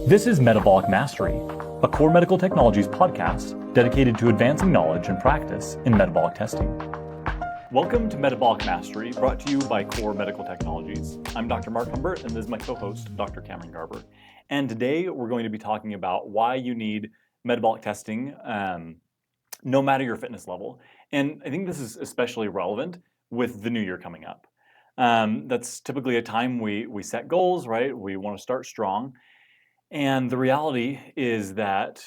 This is Metabolic Mastery, a KORR Medical Technologies podcast dedicated to advancing knowledge and practice in metabolic testing. Welcome to Metabolic Mastery, brought to you by KORR Medical Technologies. I'm Dr. Marc Humbert, and this is my co-host, Dr. Garber. And today we're going to be talking about why you need metabolic testing, no matter your fitness level. And I think this is especially relevant with the new year coming up. That's typically a time we set goals, right? We want to start strong. And the reality is that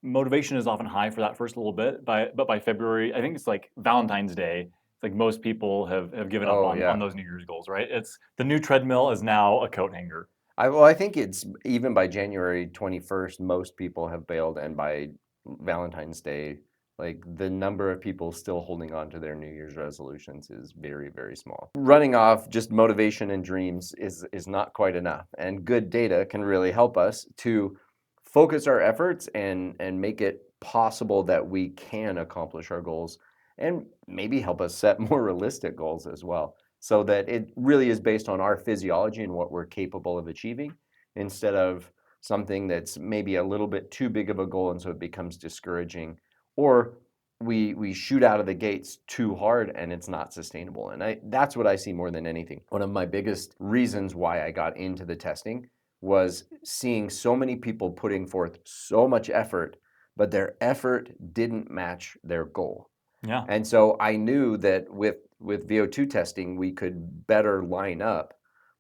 motivation is often high for that first little bit, but by February, I think it's like Valentine's Day. It's like most people have given up on those New Year's goals, right? It's the new treadmill is now a coat hanger. I think it's even by January 21st, most people have bailed, and by Valentine's Day, like the number of people still holding on to their New Year's resolutions is very, very small. Running off just motivation and dreams is not quite enough, and good data can really help us to focus our efforts and make it possible that we can accomplish our goals, and maybe help us set more realistic goals as well, so that it really is based on our physiology and what we're capable of achieving, instead of something that's maybe a little bit too big of a goal and so it becomes discouraging, or we shoot out of the gates too hard and it's not sustainable. And that's what I see more than anything. One of my biggest reasons why I got into the testing was seeing so many people putting forth so much effort, but their effort didn't match their goal. Yeah. And so I knew that with VO2 testing, we could better line up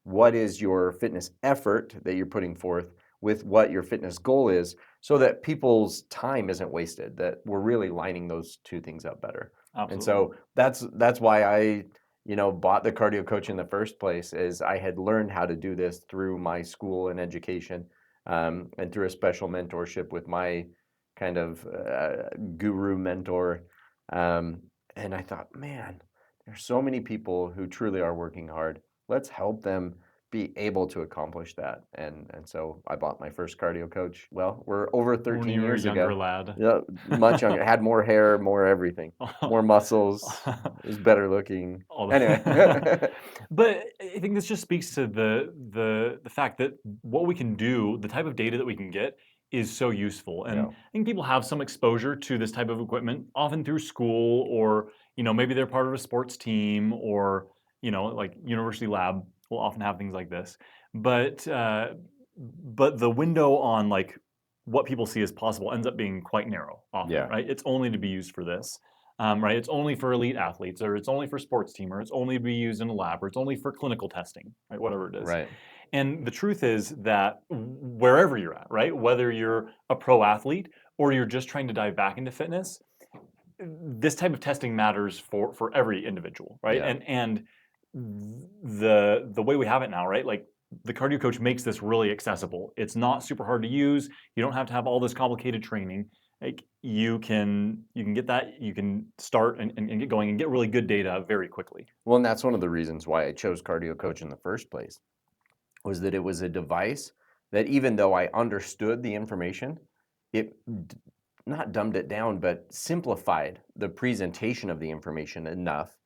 what is your fitness effort that you're putting forth with what your fitness goal is, so that people's time isn't wasted, that we're really lining those two things up better. Absolutely. And so that's why I bought the cardio coach in the first place, is I had learned how to do this through my school and education, and through a special mentorship with my kind of guru mentor. And I thought, man, there's so many people who truly are working hard. Let's help them be able to accomplish that. And so I bought my first cardio coach. Well, we're over 13 years ago. When you were a younger lad. Yeah, much younger. Had more hair, more everything, more muscles. Was better looking. Anyway. But I think this just speaks to the fact that what we can do, the type of data that we can get, is so useful. And I think people have some exposure to this type of equipment, often through school, or maybe they're part of a sports team, or like university lab will often have things like this. But the window on like what people see as possible ends up being quite narrow often, right? It's only to be used for this, right? It's only for elite athletes, or it's only for sports team, or it's only to be used in a lab, or it's only for clinical testing, right? Whatever it is. Right. And the truth is that wherever you're at, right? Whether you're a pro athlete or you're just trying to dive back into fitness, this type of testing matters for every individual, right? Yeah. And the way we have it now, right? Like the cardio coach makes this really accessible. It's not super hard to use. You don't have to have all this complicated training. Like you can get that, you can start and get going and get really good data very quickly. Well, and that's one of the reasons why I chose cardio coach in the first place, was that it was a device that, even though I understood the information, it not dumbed it down, but simplified the presentation of the information enough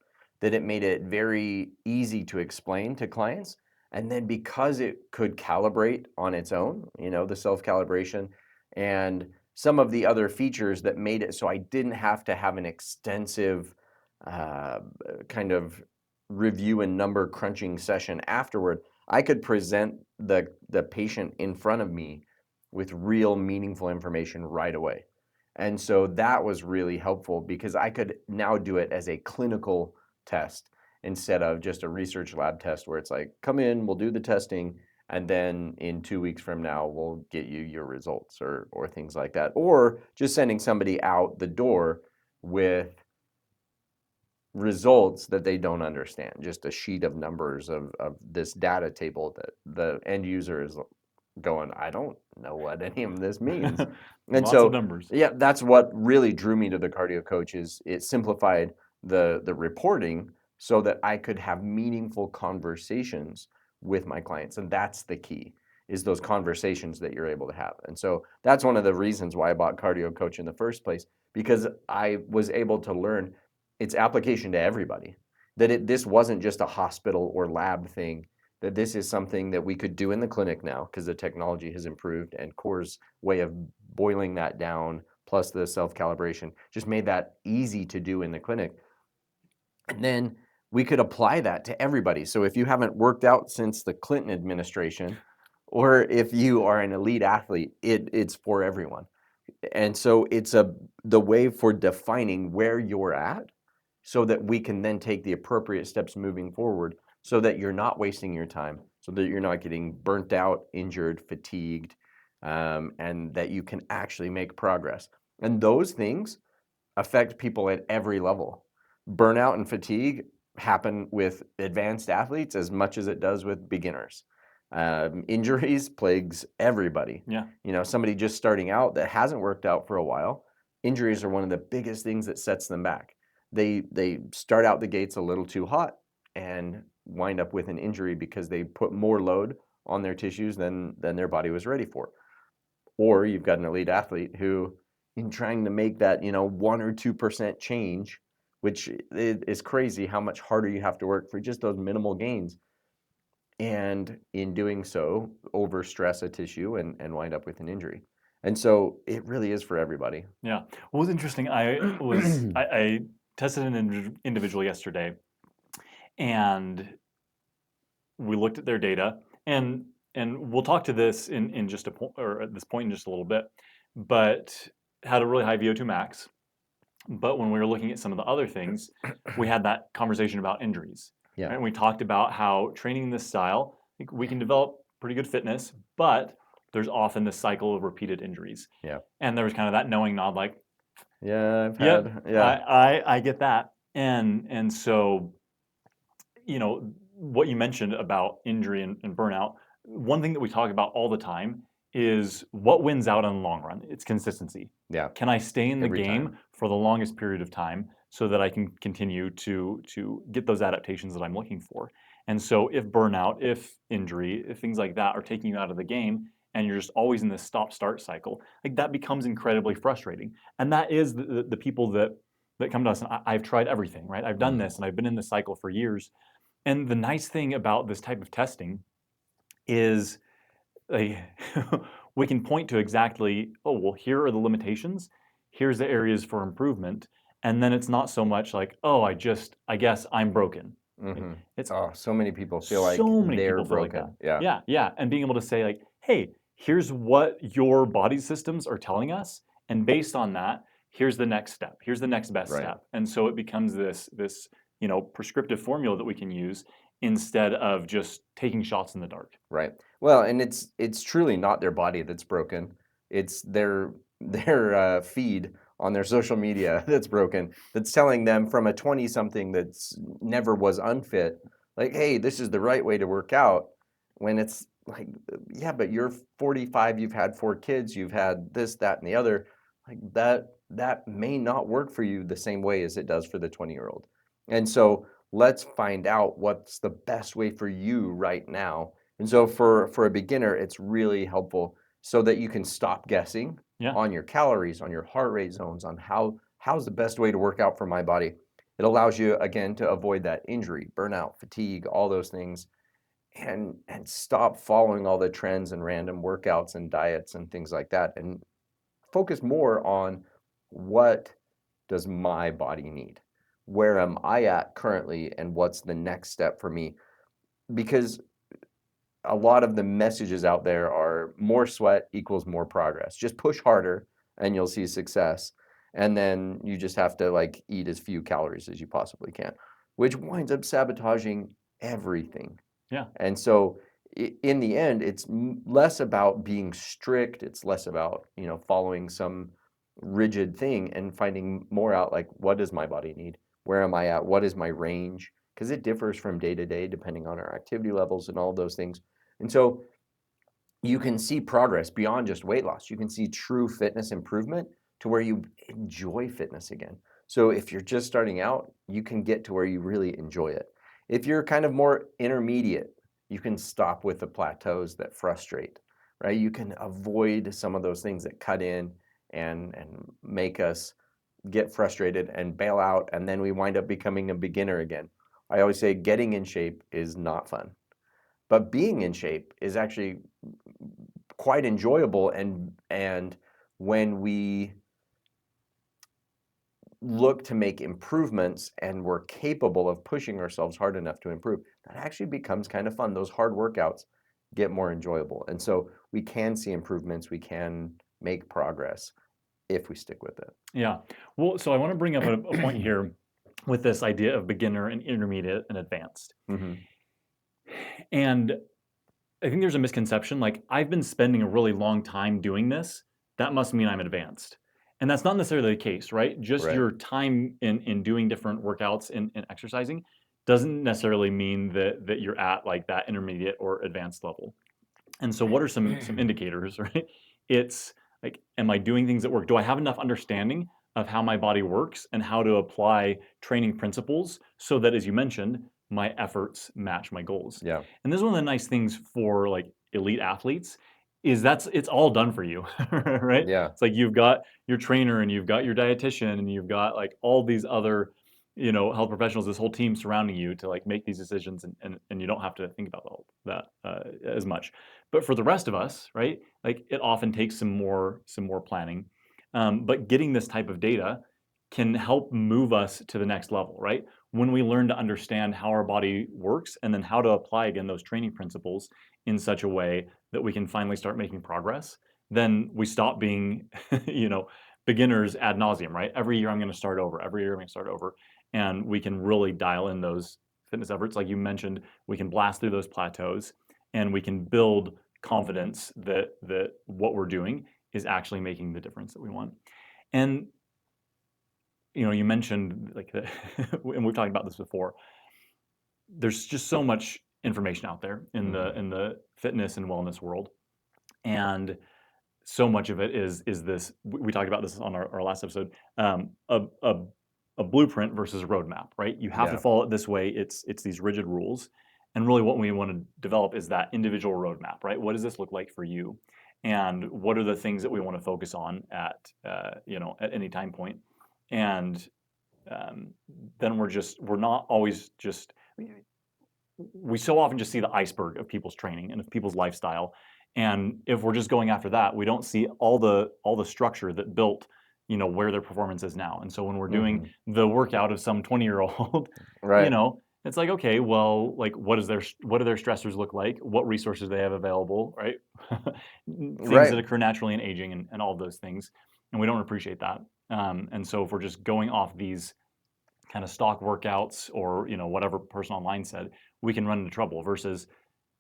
that it made it very easy to explain to clients. And then because it could calibrate on its own, the self-calibration and some of the other features that made it so I didn't have to have an extensive kind of review and number crunching session afterward, I could present the patient in front of me with real meaningful information right away. And so that was really helpful, because I could now do it as a clinical test instead of just a research lab test where it's like, come in, we'll do the testing, and then in 2 weeks from now, we'll get you your results, or things like that. Or just sending somebody out the door with results that they don't understand, just a sheet of numbers of this data table that the end user is going, I don't know what any of this means. And Lots so of numbers. Yeah, that's what really drew me to the cardio coach, is it simplified the reporting so that I could have meaningful conversations with my clients. And that's the key, is those conversations that you're able to have. And so that's one of the reasons why I bought cardio coach in the first place, because I was able to learn its application to everybody, that this wasn't just a hospital or lab thing, that this is something that we could do in the clinic now because the technology has improved, and KORR's way of boiling that down plus the self-calibration just made that easy to do in the clinic. And then we could apply that to everybody. So if you haven't worked out since the Clinton administration, or if you are an elite athlete, it's for everyone. And so it's the way for defining where you're at so that we can then take the appropriate steps moving forward so that you're not wasting your time, so that you're not getting burnt out, injured, fatigued, and that you can actually make progress. And those things affect people at every level. Burnout and fatigue happen with advanced athletes as much as it does with beginners. Injuries plagues everybody. Yeah. You know, somebody just starting out that hasn't worked out for a while, injuries are one of the biggest things that sets them back. They start out the gates a little too hot and wind up with an injury because they put more load on their tissues than their body was ready for. Or you've got an elite athlete who, in trying to make that 1 or 2% change, which is crazy how much harder you have to work for just those minimal gains, and in doing so overstress a tissue and wind up with an injury. And so it really is for everybody. Yeah. What was interesting, I tested an individual yesterday, and we looked at their data, and we'll talk to this in just a point, or at this point in just a little bit, but had a really high VO2 max. But when we were looking at some of the other things, we had that conversation about injuries. Yeah. Right? And we talked about how training this style, we can develop pretty good fitness, but there's often this cycle of repeated injuries. Yeah. And there was kind of that knowing nod, like, Yeah, I've yep, had, yeah. I get that. And so, what you mentioned about injury and burnout, one thing that we talk about all the time is what wins out in the long run. It's consistency. Yeah. Can I stay in the Every game time. for the longest period of time so that I can continue to get those adaptations that I'm looking for? And so if burnout, if injury, if things like that are taking you out of the game and you're just always in this stop-start cycle, like that becomes incredibly frustrating. And that is the people that come to us, and I've tried everything, right? I've done this and I've been in this cycle for years. And the nice thing about this type of testing is we can point to exactly, oh, well, here are the limitations, here's the areas for improvement, and then it's not so much like, oh, I guess I'm broken. Mm-hmm. It's so many people feel like so many they're people feel like broken. that. Yeah. Yeah, and being able to say like, hey, here's what your body systems are telling us, and based on that, here's the next step. Here's the next best Right. step. And so it becomes this prescriptive formula that we can use instead of just taking shots in the dark. Right. Well, and it's truly not their body that's broken. It's their feed on their social media that's broken. That's telling them from a 20-something that's never was unfit, like, hey, this is the right way to work out. When it's like, yeah, but you're 45, you've had 4 kids, you've had this, that, and the other. Like that may not work for you the same way as it does for the 20-year-old. And so let's find out what's the best way for you right now. And so for a beginner, it's really helpful so that you can stop guessing on your calories, on your heart rate zones, on how's the best way to work out for my body. It allows you, again, to avoid that injury, burnout, fatigue, all those things, and stop following all the trends and random workouts and diets and things like that, and focus more on what does my body need? Where am I at currently, and what's the next step for me? Because a lot of the messages out there are more sweat equals more progress. Just push harder and you'll see success. And then you just have to like eat as few calories as you possibly can, which winds up sabotaging everything. Yeah. And so in the end, it's less about being strict. It's less about, following some rigid thing and finding more out like, what does my body need? Where am I at? What is my range? Because it differs from day to day depending on our activity levels and all those things. And so you can see progress beyond just weight loss. You can see true fitness improvement to where you enjoy fitness again. So if you're just starting out, you can get to where you really enjoy it. If you're kind of more intermediate, you can stop with the plateaus that frustrate, right? You can avoid some of those things that cut in and make us get frustrated and bail out, and then we wind up becoming a beginner again. I always say getting in shape is not fun. but being in shape is actually quite enjoyable. And when we look to make improvements and we're capable of pushing ourselves hard enough to improve, that actually becomes kind of fun. Those hard workouts get more enjoyable. And so we can see improvements, we can make progress if we stick with it. Yeah. Well, so I want to bring up a point here with this idea of beginner and intermediate and advanced. Mm-hmm. And I think there's a misconception, like, I've been spending a really long time doing this, that must mean I'm advanced. And that's not necessarily the case, right? Just Right. your time in doing different workouts and exercising doesn't necessarily mean that you're at like that intermediate or advanced level. And so what are some indicators, right? It's like, am I doing things that work? Do I have enough understanding of how my body works and how to apply training principles so that, as you mentioned, my efforts match my goals? Yeah. And this is one of the nice things for like elite athletes is it's all done for you, right? Yeah. It's like you've got your trainer and you've got your dietitian and you've got like all these other, health professionals, this whole team surrounding you to like make these decisions, and you don't have to think about all that as much. But for the rest of us, right, like it often takes some more planning. But getting this type of data can help move us to the next level, right? When we learn to understand how our body works and then how to apply again those training principles in such a way that we can finally start making progress, then we stop being, beginners ad nauseum, right? Every year I'm going to start over. Every year I'm going to start over, and we can really dial in those fitness efforts, like you mentioned. We can blast through those plateaus, and we can build confidence that what we're doing is actually making the difference that we want. And you mentioned like and we've talked about this before. There's just so much information out there in the fitness and wellness world, and so much of it is this. We talked about this on our last episode. A blueprint versus a roadmap, right? You have to Yeah. follow it this way. It's these rigid rules, and really what we want to develop is that individual roadmap, right? What does this look like for you, and what are the things that we want to focus on at at any time point, and then we're not always just. We so often just see the iceberg of people's training and of people's lifestyle, and if we're just going after that, we don't see all the structure that built where their performance is now. And so when we're doing the workout of some 20-year-old, Right. It's like, okay, well, like what do their stressors look like? What resources they have available, right? Things Right. that occur naturally in aging and all of those things, and we don't appreciate that. And so if we're just going off these kind of stock workouts or whatever person online said, we can run into trouble versus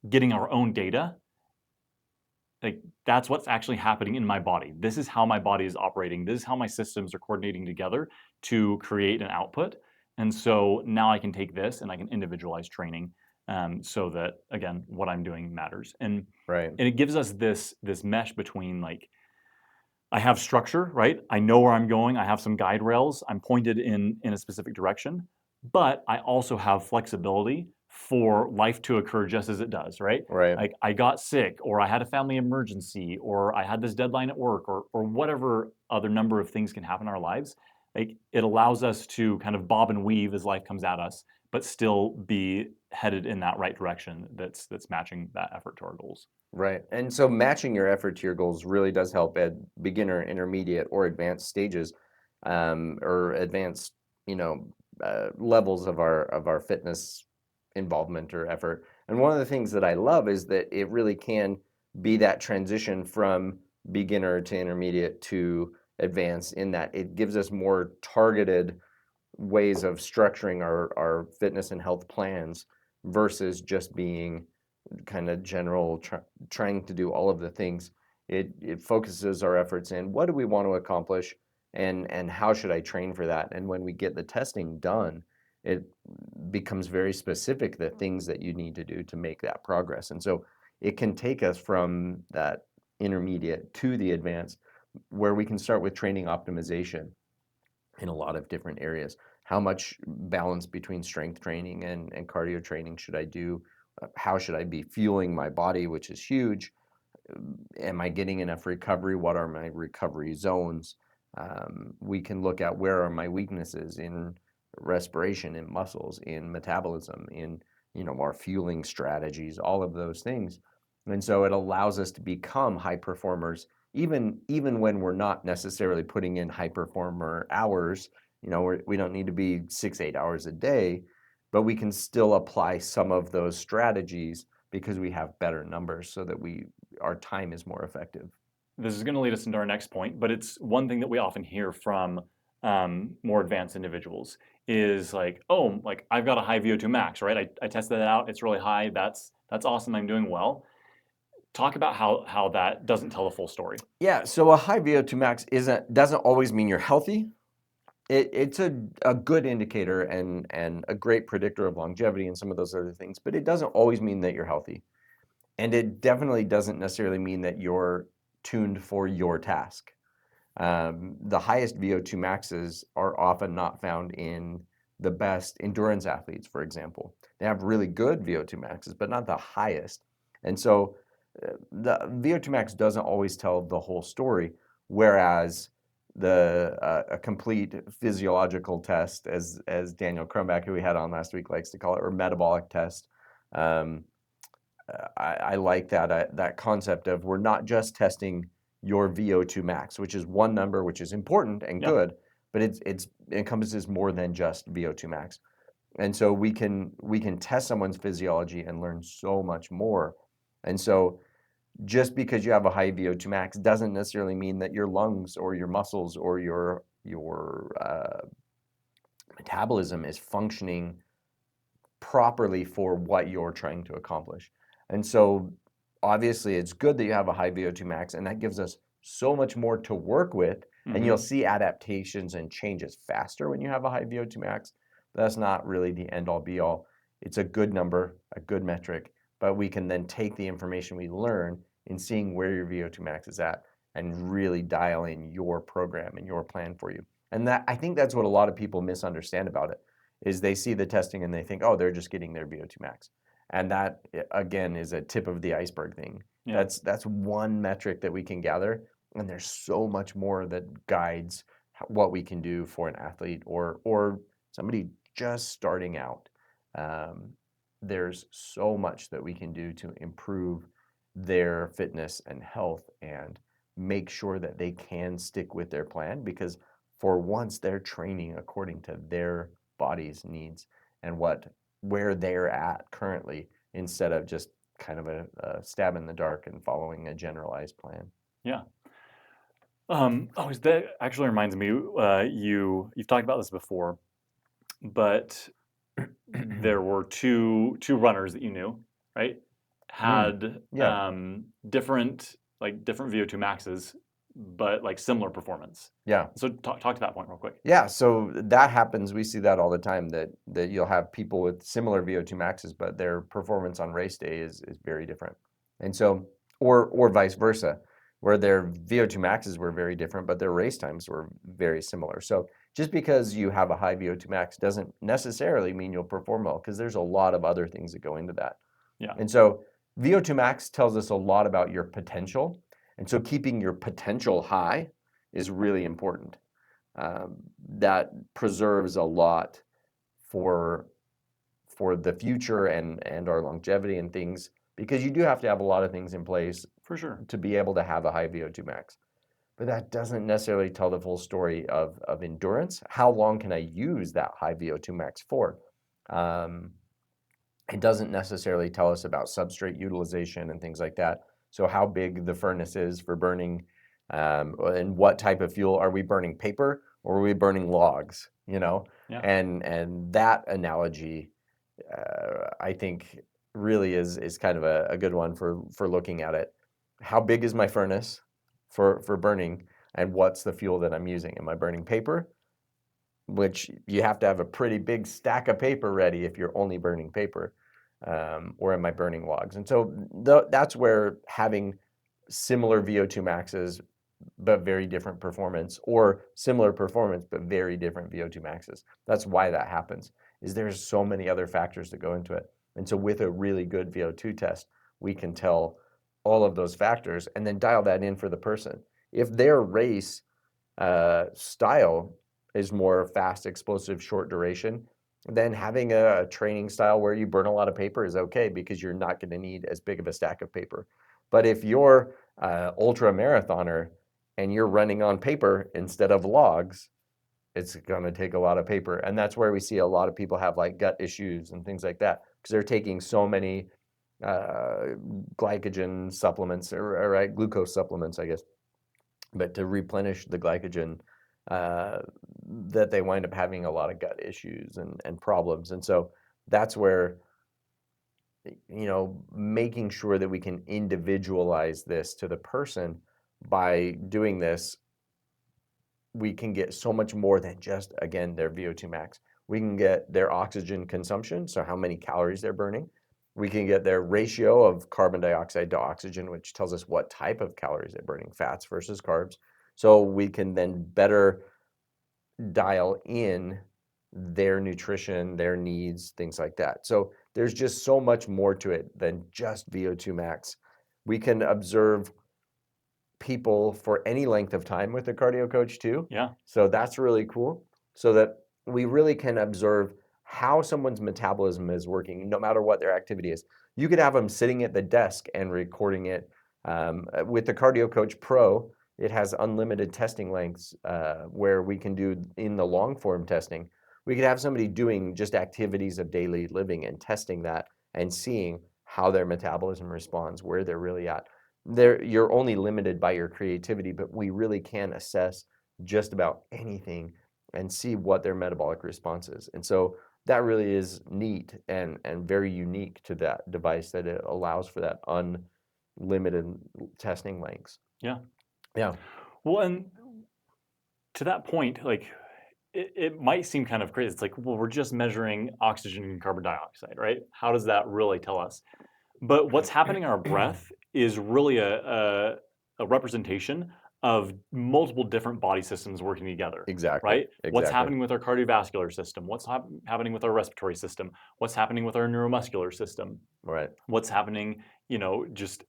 getting our own data. Like, that's what's actually happening in my body. This is how my body is operating. This is how my systems are coordinating together to create an output. And so now I can take this and I can individualize training, so that again what I'm doing matters. And Right. it gives us this mesh between, like, I have structure, right? I know where I'm going. I have some guide rails. I'm pointed in a specific direction, but I also have flexibility for life to occur just as it does, right? Right. Like, I got sick, or I had a family emergency, or I had this deadline at work, or whatever other number of things can happen in our lives. Like, it allows us to kind of bob and weave as life comes at us, but still be headed in that right direction that's matching that effort to our goals. Right. And so matching your effort to your goals really does help at beginner, intermediate, or advanced stages, or advanced, levels of our fitness involvement or effort. And one of the things that I love is that it really can be that transition from beginner to intermediate to advanced, in that it gives us more targeted ways of structuring our fitness and health plans versus just being kind of general, trying to do all of the things. It focuses our efforts in what do we want to accomplish, and how should I train for that. And when we get the testing done, it becomes very specific, the things that you need to do to make that progress. And so it can take us from that intermediate to the advanced, where we can start with training optimization in a lot of different areas. How much balance between strength training and cardio training should I do? How should I be fueling my body, which is huge? Am I getting enough recovery? What are my recovery zones? We can look at where are my weaknesses in respiration, in muscles, in metabolism, in our fueling strategies, all of those things. And so it allows us to become high performers, even when we're not necessarily putting in high performer hours. We don't need to be 6-8 hours a day, but we can still apply some of those strategies because we have better numbers so that our time is more effective. This is going to lead us into our next point, but it's one thing that we often hear from more advanced individuals is like, oh, like I've got a high VO2 max, right? I tested that out. It's really high. That's awesome. I'm doing well. Talk about how that doesn't tell the full story. Yeah, so a high VO2 max doesn't always mean you're healthy. It's a good indicator and a great predictor of longevity and some of those other things, but it doesn't always mean that you're healthy. And it definitely doesn't necessarily mean that you're tuned for your task. The highest VO2 maxes are often not found in the best endurance athletes, for example. They have really good VO2 maxes, but not the highest. And so the VO2 max doesn't always tell the whole story, whereas a complete physiological test, as Daniel Cronbach, who we had on last week, likes to call it, or metabolic test. I like that concept of we're not just testing your VO2 max, which is one number, which is important and good, but it encompasses more than just VO2 max. And so we can test someone's physiology and learn so much more. And so just because you have a high VO2 max doesn't necessarily mean that your lungs or your muscles or your metabolism is functioning properly for what you're trying to accomplish. And so obviously it's good that you have a high VO2 max, and that gives us so much more to work with. And you'll see adaptations and changes faster when you have a high VO2 max. But that's not really the end all be all. It's a good number, a good metric, but we can then take the information we learn in seeing where your VO2 max is at and really dial in your program and your plan for you. And that, I think that's what a lot of people misunderstand about it, is they see the testing and they think, oh, they're just getting their VO2 max. And that, again, is a tip of the iceberg thing. Yeah. That's one metric that we can gather, and there's so much more that guides what we can do for an athlete or somebody just starting out. There's so much that we can do to improve their fitness and health and make sure that they can stick with their plan, because for once they're training according to their body's needs and where they're at currently, instead of just kind of a stab in the dark and following a generalized plan. Yeah. That actually reminds me, you've talked about this before, but there were two runners that you knew, right? Had different VO2 maxes, but like similar performance. Yeah. So talk to that point real quick. Yeah. So that happens. We see that all the time, that you'll have people with similar VO2 maxes, but their performance on race day is very different. And so, or vice versa, where their VO2 maxes were very different, but their race times were very similar. So just because you have a high VO2 max doesn't necessarily mean you'll perform well, because there's a lot of other things that go into that. Yeah. And so VO2 max tells us a lot about your potential. And so keeping your potential high is really important. That preserves a lot for the future and our longevity and things, because you do have to have a lot of things in place for sure to be able to have a high VO2 max. But that doesn't necessarily tell the full story of endurance. How long can I use that high VO2 max for? It doesn't necessarily tell us about substrate utilization and things like that. So how big the furnace is for burning, and what type of fuel. Are we burning paper or are we burning logs? Yeah. And that analogy, I think, really is kind of a good one for looking at it. How big is my furnace for burning, and what's the fuel that I'm using? Am I burning paper? Which you have to have a pretty big stack of paper ready if you're only burning paper, or am I burning logs? And so that's where having similar VO2 maxes but very different performance, or similar performance but very different VO2 maxes. That's why that happens, is there's so many other factors that go into it. And so with a really good VO2 test, we can tell all of those factors and then dial that in for the person. If their race style is more fast, explosive, short duration, then having a training style where you burn a lot of paper is okay because you're not going to need as big of a stack of paper. But if you're ultra marathoner and you're running on paper instead of logs, it's going to take a lot of paper. And that's where we see a lot of people have like gut issues and things like that because they're taking so many glycogen supplements or right, glucose supplements, I guess, but to replenish the glycogen that they wind up having a lot of gut issues and problems. And so that's where, making sure that we can individualize this to the person by doing this, we can get so much more than just, again, their VO2 max. We can get their oxygen consumption, so how many calories they're burning. We can get their ratio of carbon dioxide to oxygen, which tells us what type of calories they're burning, fats versus carbs. So we can then better dial in their nutrition, their needs, things like that. So there's just so much more to it than just VO2 max. We can observe people for any length of time with a cardio coach too. Yeah. So that's really cool. So that we really can observe how someone's metabolism is working, no matter what their activity is. You could have them sitting at the desk and recording it. With the Cardio Coach Pro, it has unlimited testing lengths where we can do in the long form testing. We could have somebody doing just activities of daily living and testing that and seeing how their metabolism responds, where they're really at. You're only limited by your creativity, but we really can assess just about anything and see what their metabolic response is. And so that really is neat and very unique to that device, that it allows for that unlimited testing lengths. Yeah. Yeah. Well, and to that point, like it might seem kind of crazy. It's like, well, we're just measuring oxygen and carbon dioxide, right? How does that really tell us? But what's happening in our breath is really a representation of multiple different body systems working together. Exactly. Right? Exactly. What's happening with our cardiovascular system? What's happening with our respiratory system? What's happening with our neuromuscular system? Right. What's happening, just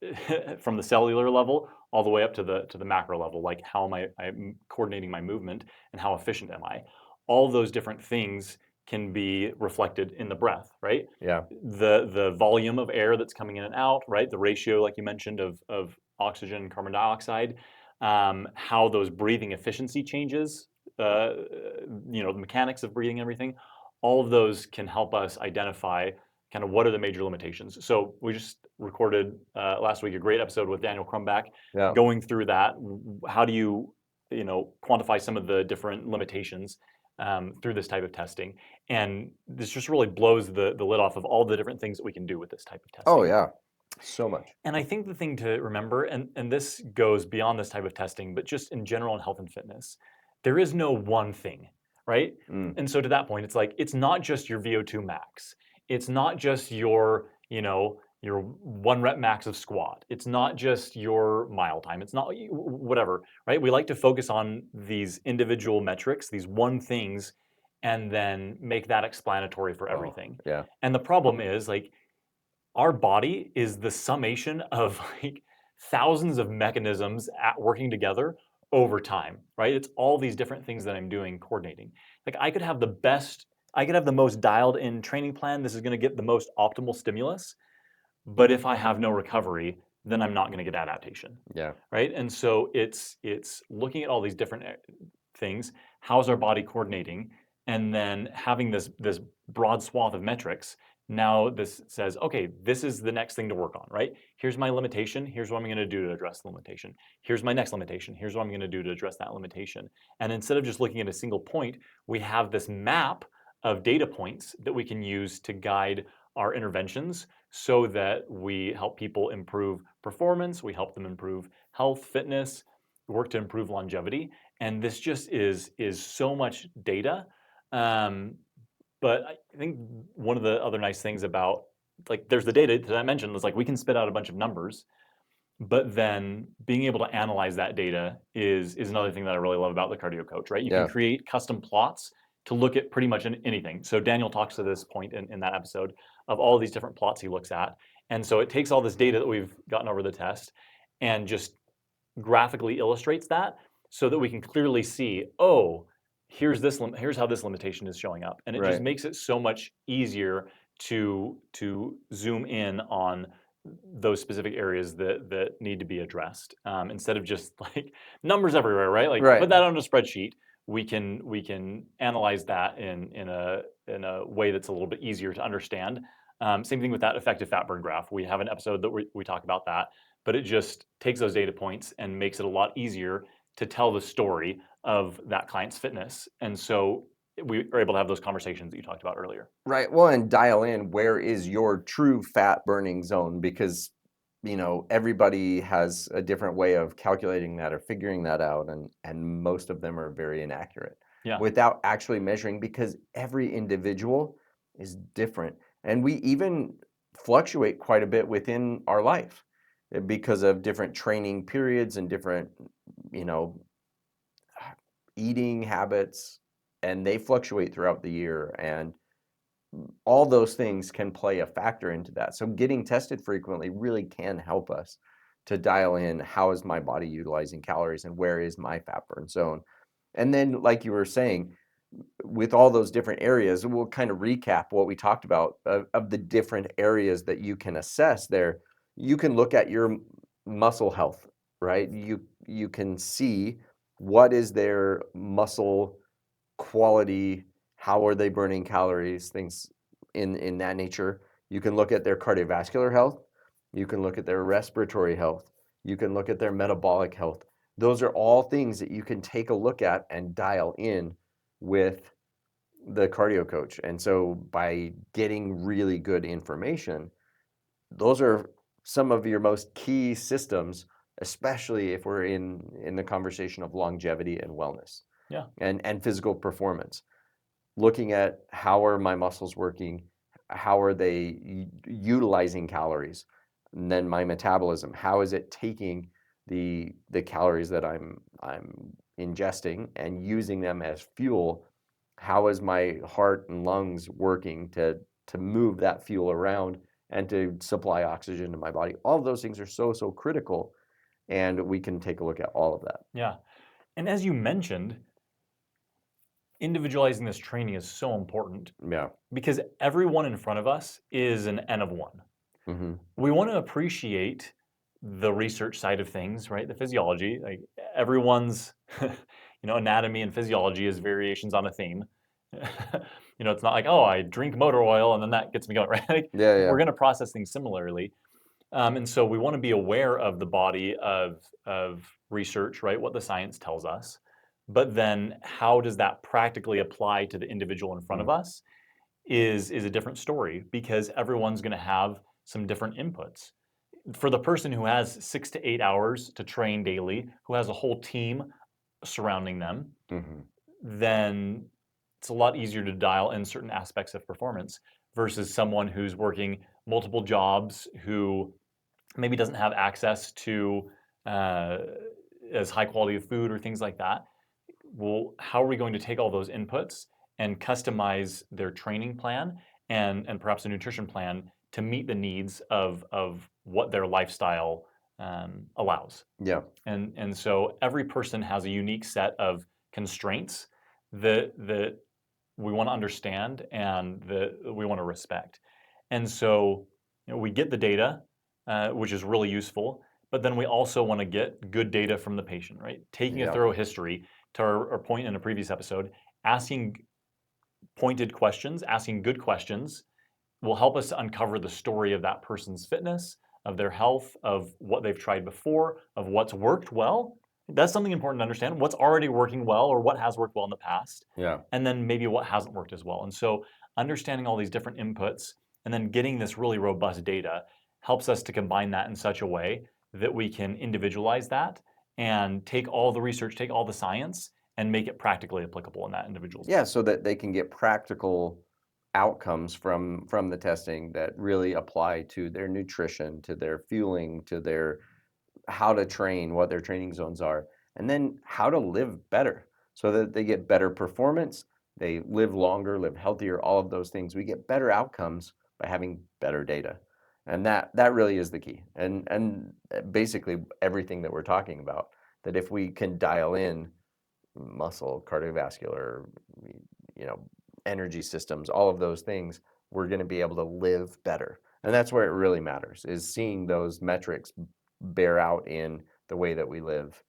from the cellular level all the way up to the macro level, like how am I'm coordinating my movement and how efficient am I? All those different things can be reflected in the breath, right? Yeah. The volume of air that's coming in and out, right? The ratio, like you mentioned, of oxygen and carbon dioxide, how those breathing efficiency changes, the mechanics of breathing, everything, all of those can help us identify kind of what are the major limitations. So we just recorded last week a great episode with Daniel Crumback, Yeah. going through that. How do you quantify some of the different limitations through this type of testing? And this just really blows the lid off of all the different things that we can do with this type of testing. Oh yeah, so much. And I think the thing to remember, and this goes beyond this type of testing, but just in general in health and fitness, there is no one thing, right? And so to that point, it's like, it's not just your VO2 max. It's not just your 1 rep max of squat. It's not just your mile time. It's not whatever, right? We like to focus on these individual metrics, these one things, and then make that explanatory for everything. Yeah. And the problem is, like, our body is the summation of like thousands of mechanisms working together over time, right? It's all these different things that I'm doing, coordinating. Like I could have the most dialed in training plan. This is going to get the most optimal stimulus. But if I have no recovery, then I'm not going to get adaptation. Yeah. Right. And so it's looking at all these different things. How's our body coordinating? And then having this broad swath of metrics. Now this says, okay, this is the next thing to work on, right? Here's my limitation. Here's what I'm going to do to address the limitation. Here's my next limitation. Here's what I'm going to do to address that limitation. And instead of just looking at a single point, we have this map of data points that we can use to guide our interventions so that we help people improve performance, we help them improve health, fitness, work to improve longevity. And this just is so much data. But I think one of the other nice things about, like, there's the data that I mentioned, is like we can spit out a bunch of numbers, but then being able to analyze that data is another thing that I really love about the Cardio Coach, right? You can create custom plots to look at pretty much anything. So Daniel talks to this point in that episode of all these different plots he looks at. And so it takes all this data that we've gotten over the test and just graphically illustrates that so that we can clearly see, oh, here's how this limitation is showing up, and it just Right. makes it so much easier to zoom in on those specific areas that need to be addressed, instead of just like numbers everywhere, right? Like put Right. that on a spreadsheet. We can analyze that in a way that's a little bit easier to understand. Same thing with that effective fat burn graph. We have an episode that we talk about that, but it just takes those data points and makes it a lot easier to tell the story of that client's fitness. And so we are able to have those conversations that you talked about earlier. Right. Well, and dial in where is your true fat burning zone, because everybody has a different way of calculating that or figuring that out, and most of them are very inaccurate Yeah. without actually measuring, because every individual is different, and we even fluctuate quite a bit within our life because of different training periods and different you know eating habits, and they fluctuate throughout the year, and all those things can play a factor into that. So getting tested frequently really can help us to dial in how is my body utilizing calories and where is my fat burn zone. And then, like you were saying, with all those different areas, we'll kind of recap what we talked about of the different areas that you can assess there. You can look at your muscle health, right? You can see what is their muscle quality, how are they burning calories, things in that nature. You can look at their cardiovascular health, you can look at their respiratory health, you can look at their metabolic health. Those are all things that you can take a look at and dial in with the cardio coach. And so by getting really good information, those are some of your most key systems, especially if we're in the conversation of longevity and wellness. Yeah. And physical performance. Looking at how are my muscles working, how are they utilizing calories, and then my metabolism, how is it taking the calories that I'm ingesting and using them as fuel, how is my heart and lungs working to move that fuel around and to supply oxygen to my body. All of those things are so critical, and we can take a look at all of that. Yeah. And as you mentioned, individualizing this training is so important Yeah. because everyone in front of us is an N of one. Mm-hmm. We want to appreciate the research side of things, right? The physiology, like everyone's, anatomy and physiology is variations on a theme. It's not like, oh, I drink motor oil and then that gets me going, right? Like, Yeah. we're going to process things similarly. And so we want to be aware of the body of research, right? What the science tells us. But then how does that practically apply to the individual in front of us is a different story because everyone's going to have some different inputs. For the person who has 6 to 8 hours to train daily, who has a whole team surrounding them, Mm-hmm. then it's a lot easier to dial in certain aspects of performance versus someone who's working multiple jobs, who maybe doesn't have access to uh, as high quality of food or things like that. Well, how are we going to take all those inputs and customize their training plan and perhaps a nutrition plan to meet the needs of what their lifestyle allows? Yeah. And so every person has a unique set of constraints that we want to understand and that we want to respect. And so we get the data, which is really useful, but then we also want to get good data from the patient, right? Taking a Yeah. thorough history, to our point in a previous episode, asking pointed questions, asking good questions will help us to uncover the story of that person's fitness, of their health, of what they've tried before, of what's worked well. That's something important to understand. What's already working well or what has worked well in the past. Yeah. And then maybe what hasn't worked as well. And so understanding all these different inputs and then getting this really robust data helps us to combine that in such a way that we can individualize that and take all the research, take all the science, and make it practically applicable in that individual's life. Yeah, so that they can get practical outcomes from the testing that really apply to their nutrition, to their fueling, to their how to train, what their training zones are, and then how to live better so that they get better performance, they live longer, live healthier, all of those things. We get better outcomes by having better data. And that really is the key. And basically everything that we're talking about, that if we can dial in muscle, cardiovascular, you know, energy systems, all of those things, we're going to be able to live better. And that's where it really matters, is seeing those metrics bear out in the way that we live,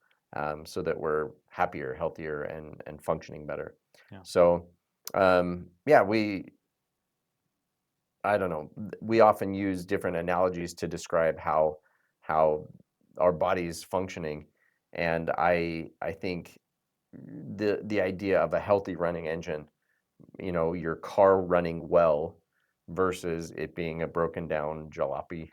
so that we're happier, healthier, and functioning better. Yeah. So, yeah, I don't know, we often use different analogies to describe how our body's functioning. And I think the idea of a healthy running engine, your car running well versus it being a broken down jalopy,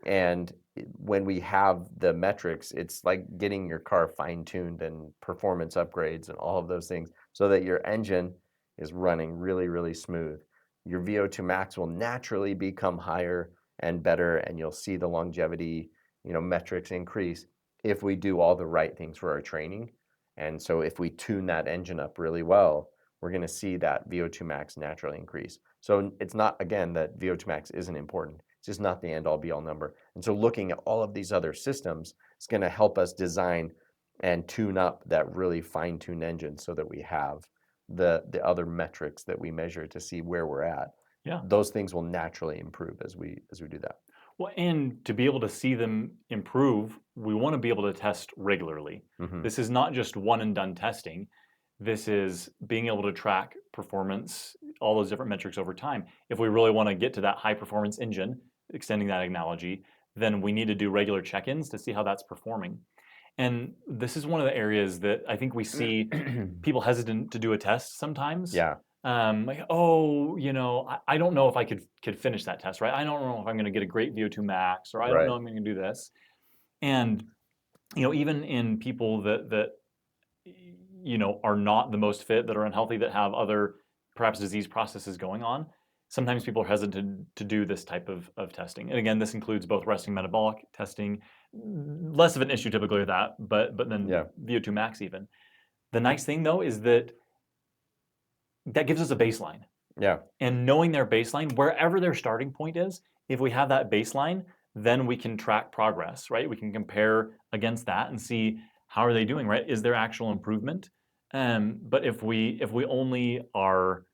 and when we have the metrics, it's like getting your car fine tuned and performance upgrades and all of those things so that your engine is running really, really smooth. Your VO2 max will naturally become higher and better, and you'll see the longevity, metrics increase if we do all the right things for our training. And so if we tune that engine up really well, we're going to see that VO2 max naturally increase. So it's not, again, that VO2 max isn't important. It's just not the end all be all number. And so looking at all of these other systems is going to help us design and tune up that really fine-tuned engine so that we have the other metrics that we measure to see where we're at. Yeah. Those things will naturally improve as we do that. Well, and to be able to see them improve, we want to be able to test regularly. Mm-hmm. This is not just one and done testing. This is being able to track performance, all those different metrics over time. If we really want to get to that high performance engine, extending that analogy, then we need to do regular check-ins to see how that's performing. And this is one of the areas that I think we see people hesitant to do a test sometimes. Yeah. Like, oh, I don't know if I could finish that test, right? I don't know if I'm going to get a great VO2 max, or I don't Right. know if I'm going to do this. And even in people that are not the most fit, that are unhealthy, that have other perhaps disease processes going on, sometimes people are hesitant to do this type of testing. And again, this includes both resting metabolic testing, less of an issue typically with that, but then Yeah. VO2 max even. The nice thing though is that gives us a baseline. Yeah. And knowing their baseline, wherever their starting point is, if we have that baseline, then we can track progress, right? We can compare against that and see how are they doing, right? Is there actual improvement? But if we only are,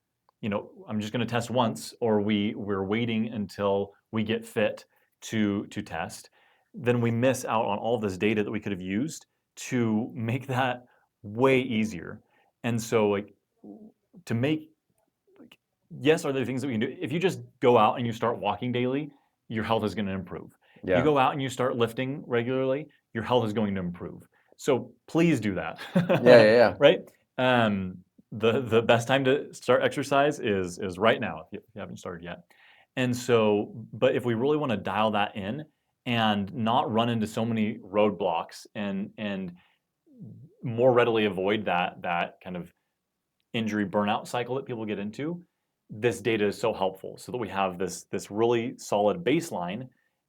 I'm just going to test once, or we're waiting until we get fit to test, then we miss out on all this data that we could have used to make that way easier. And so, like, to make, yes, are there things that we can do? If you just go out and you start walking daily, your health is going to improve. Yeah. You go out and you start lifting regularly, your health is going to improve. So please do that. Yeah. Right? The best time to start exercise is right now if you haven't started yet. And so, but if we really want to dial that in and not run into so many roadblocks and more readily avoid that kind of injury burnout cycle that people get into, this data is so helpful so that we have this really solid baseline.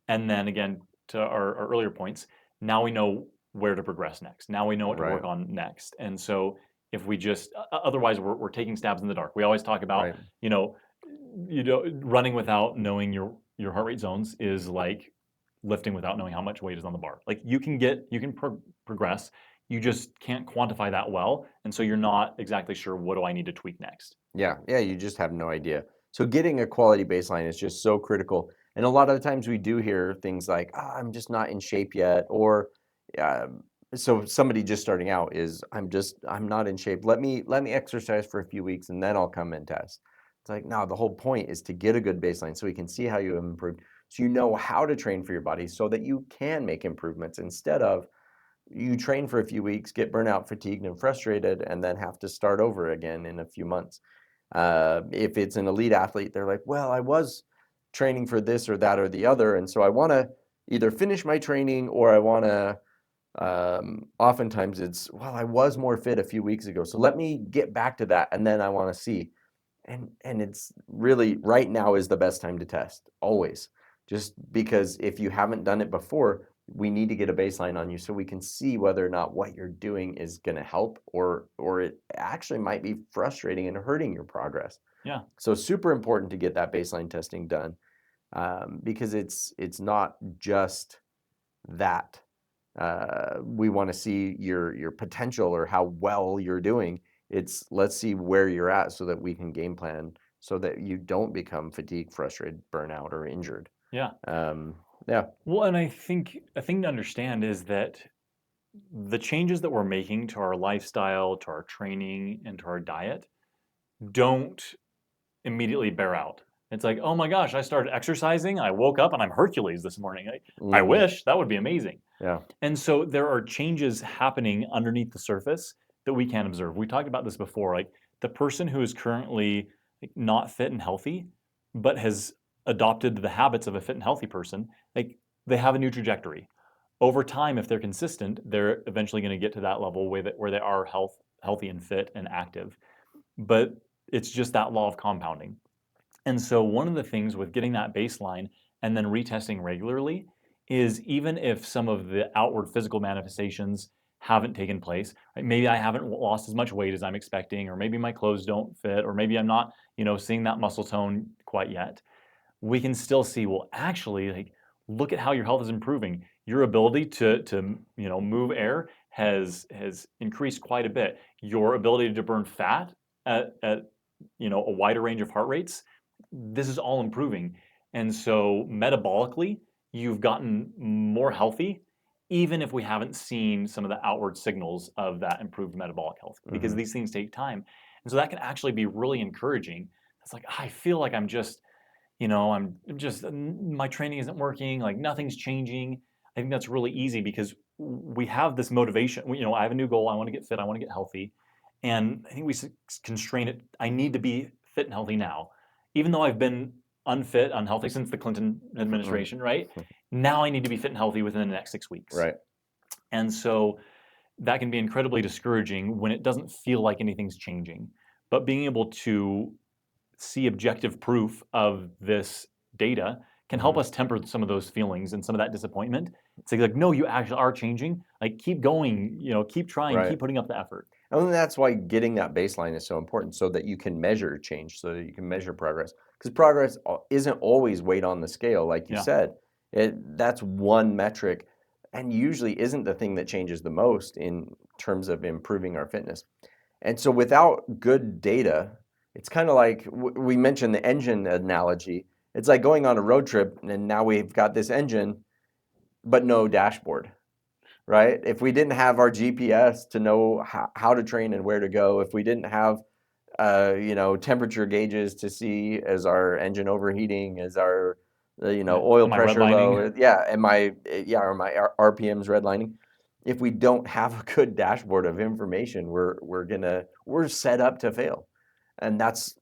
And then again, to our earlier points, now we know where to progress next. Now we know what to work on next. And so if we just, otherwise we're taking stabs in the dark. We always talk about, running without knowing your heart rate zones is like lifting without knowing how much weight is on the bar. Like you can progress, you just can't quantify that well, and so you're not exactly sure what do I need to tweak next. Yeah, you just have no idea. So getting a quality baseline is just so critical. And a lot of the times we do hear things like, I'm just not in shape yet, or so somebody just starting out is, I'm not in shape. Let me exercise for a few weeks and then I'll come and test. It's like, no, the whole point is to get a good baseline so we can see how you have improved. So you know how to train for your body so that you can make improvements instead of you train for a few weeks, get burnout, fatigued, and frustrated, and then have to start over again in a few months. If it's an elite athlete, they're like, well, I was training for this or that or the other, and so I want to either finish my training or I want to, oftentimes it's, well, I was more fit a few weeks ago, so let me get back to that, and then I want to see. And it's really, right now is the best time to test, always. Just because if you haven't done it before, we need to get a baseline on you so we can see whether or not what you're doing is going to help or it actually might be frustrating and hurting your progress. Yeah. So super important to get that baseline testing done, because it's not just that. we want to see your potential or how well you're doing. It's let's see where you're at so that we can game plan so that you don't become fatigued, frustrated, burnout, or injured. Yeah. Yeah. Well, and I think a thing to understand is that the changes that we're making to our lifestyle, to our training, and to our diet don't immediately bear out. It's like, oh my gosh, I started exercising. I woke up and I'm Hercules this morning. I Mhm. wish that would be amazing. Yeah. And so there are changes happening underneath the surface that we can't observe. We talked about this before. Like the person who is currently not fit and healthy, but has adopted the habits of a fit and healthy person, like they have a new trajectory. Over time, if they're consistent, they're eventually going to get to that level where they are healthy and fit and active. But it's just that law of compounding. And so one of the things with getting that baseline and then retesting regularly is even if some of the outward physical manifestations haven't taken place, right? Maybe I haven't lost as much weight as I'm expecting, or maybe my clothes don't fit, or maybe I'm not, seeing that muscle tone quite yet. We can still see, well, actually, like, look at how your health is improving. Your ability to move air has increased quite a bit. Your ability to burn fat at a wider range of heart rates, this is all improving. And so metabolically, you've gotten more healthy, even if we haven't seen some of the outward signals of that improved metabolic health, because Mhm. these things take time. And so that can actually be really encouraging. It's like, I feel like my training isn't working, like nothing's changing. I think that's really easy because we have this motivation. I have a new goal. I want to get fit. I want to get healthy. And I think we constrain it. I need to be fit and healthy now. Even though I've been unfit, unhealthy since the Clinton administration, right? Now I need to be fit and healthy within the next 6 weeks. Right. And so that can be incredibly discouraging when it doesn't feel like anything's changing. But being able to see objective proof of this data can help Mhm. us temper some of those feelings and some of that disappointment. Say like, no, you actually are changing. Like, keep going. Keep trying. Right. Keep putting up the effort. And that's why getting that baseline is so important so that you can measure change, so that you can measure progress. Because progress isn't always weight on the scale, like you Yeah. said. That's one metric and usually isn't the thing that changes the most in terms of improving our fitness. And so without good data, it's kind of like we mentioned the engine analogy. It's like going on a road trip and now we've got this engine, but no dashboard, right? If we didn't have our GPS to know how to train and where to go, if we didn't have temperature gauges to see is our engine overheating, is our oil Am I pressure redlining? low, are my RPMs redlining. If we don't have a good dashboard of information, we're set up to fail, and that's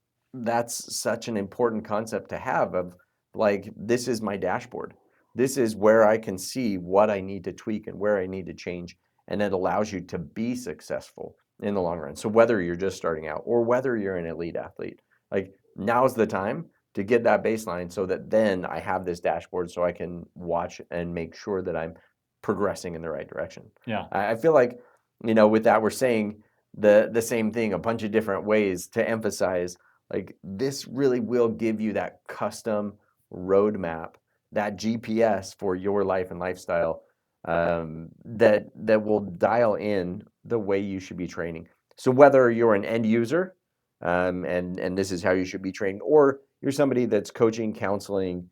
such an important concept to have of like, this is my dashboard. This is where I can see what I need to tweak and where I need to change, and it allows you to be successful in the long run. So whether you're just starting out or whether you're an elite athlete, like, now's the time to get that baseline so that then I have this dashboard so I can watch and make sure that I'm progressing in the right direction. Yeah. I feel like, with that, we're saying the same thing a bunch of different ways to emphasize, like, this really will give you that custom roadmap, that GPS for your life and lifestyle, that will dial in the way you should be training. So whether you're an end user, and this is how you should be trained, or you're somebody that's coaching, counseling,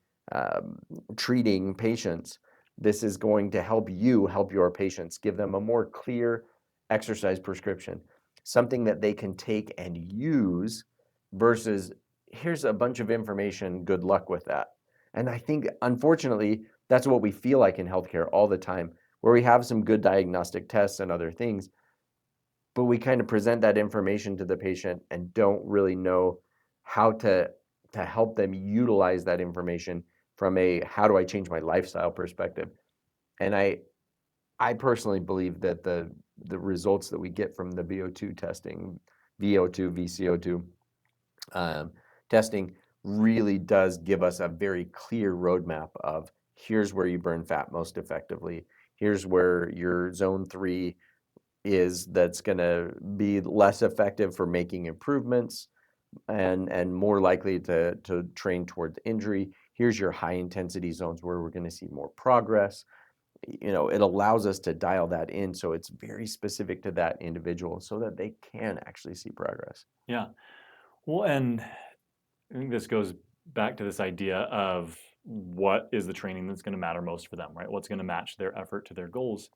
treating patients, this is going to help you help your patients, give them a more clear exercise prescription, something that they can take and use versus here's a bunch of information, good luck with that. And I think, unfortunately, that's what we feel like in healthcare all the time, where we have some good diagnostic tests and other things, but we kind of present that information to the patient and don't really know how to help them utilize that information from a how do I change my lifestyle perspective. And I personally believe that the results that we get from the VO2 testing, VO2, VCO2 testing really does give us a very clear roadmap of here's where you burn fat most effectively. Here's where your zone 3 is that's going to be less effective for making improvements and more likely to train towards injury. Here's your high intensity zones where we're going to see more progress. it allows us to dial that in so it's very specific to that individual so that they can actually see progress. Yeah. Well, and I think this goes back to this idea of what is the training that's going to matter most for them, right? What's going to match their effort to their goals?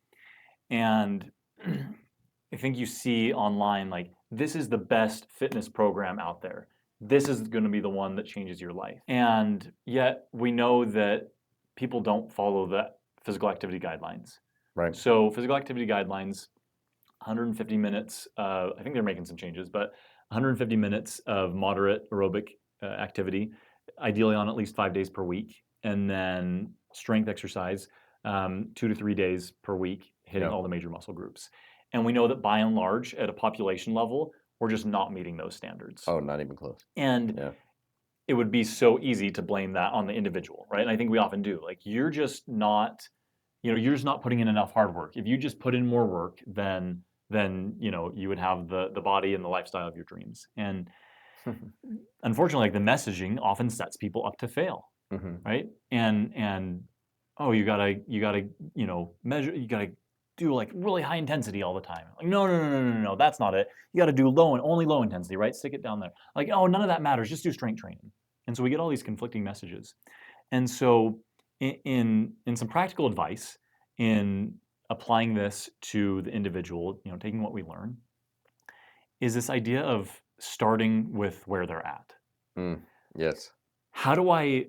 And I think you see online, like, this is the best fitness program out there. This is going to be the one that changes your life. And yet we know that people don't follow the physical activity guidelines. Right. So physical activity guidelines, 150 minutes, I think they're making some changes, but 150 minutes of moderate aerobic activity, ideally on at least 5 days per week, and then strength exercise 2 to 3 days per week, hitting all the major muscle groups. And we know that by and large, at a population level, we're just not meeting those standards. Oh, not even close. And it would be so easy to blame that on the individual, right? And I think we often do. Like, you're just not, you're just not putting in enough hard work. If you just put in more work, then you would have the body and the lifestyle of your dreams. And unfortunately, like, the messaging often sets people up to fail, right? And oh, you gotta measure, you gotta do like really high intensity all the time. Like, no, that's not it. You gotta do only low intensity, right? Stick it down there. Like, oh, none of that matters. Just do strength training. And so we get all these conflicting messages. And so in some practical advice in applying this to the individual, taking what we learn, is this idea of starting with where they're at. Yes. How do I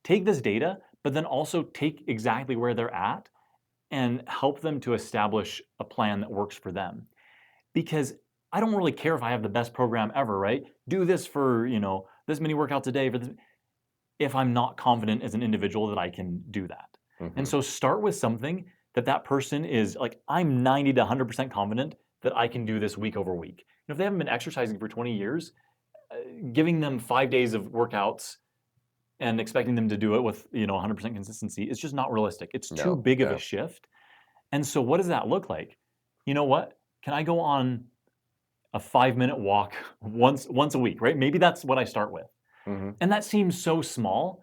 take this data, but then also take exactly where they're at and help them to establish a plan that works for them? Because I don't really care if I have the best program ever, right? Do this for, this many workouts a day if I'm not confident as an individual that I can do that. And so start with something that person is like, I'm 90 to 100% confident that I can do this week over week. If they haven't been exercising for 20 years, giving them 5 days of workouts and expecting them to do it with 100% consistency is just not realistic. It's too big of a shift. And so what does that look like? You know what? Can I go on a 5-minute walk once a week, right? Maybe that's what I start with. And that seems so small,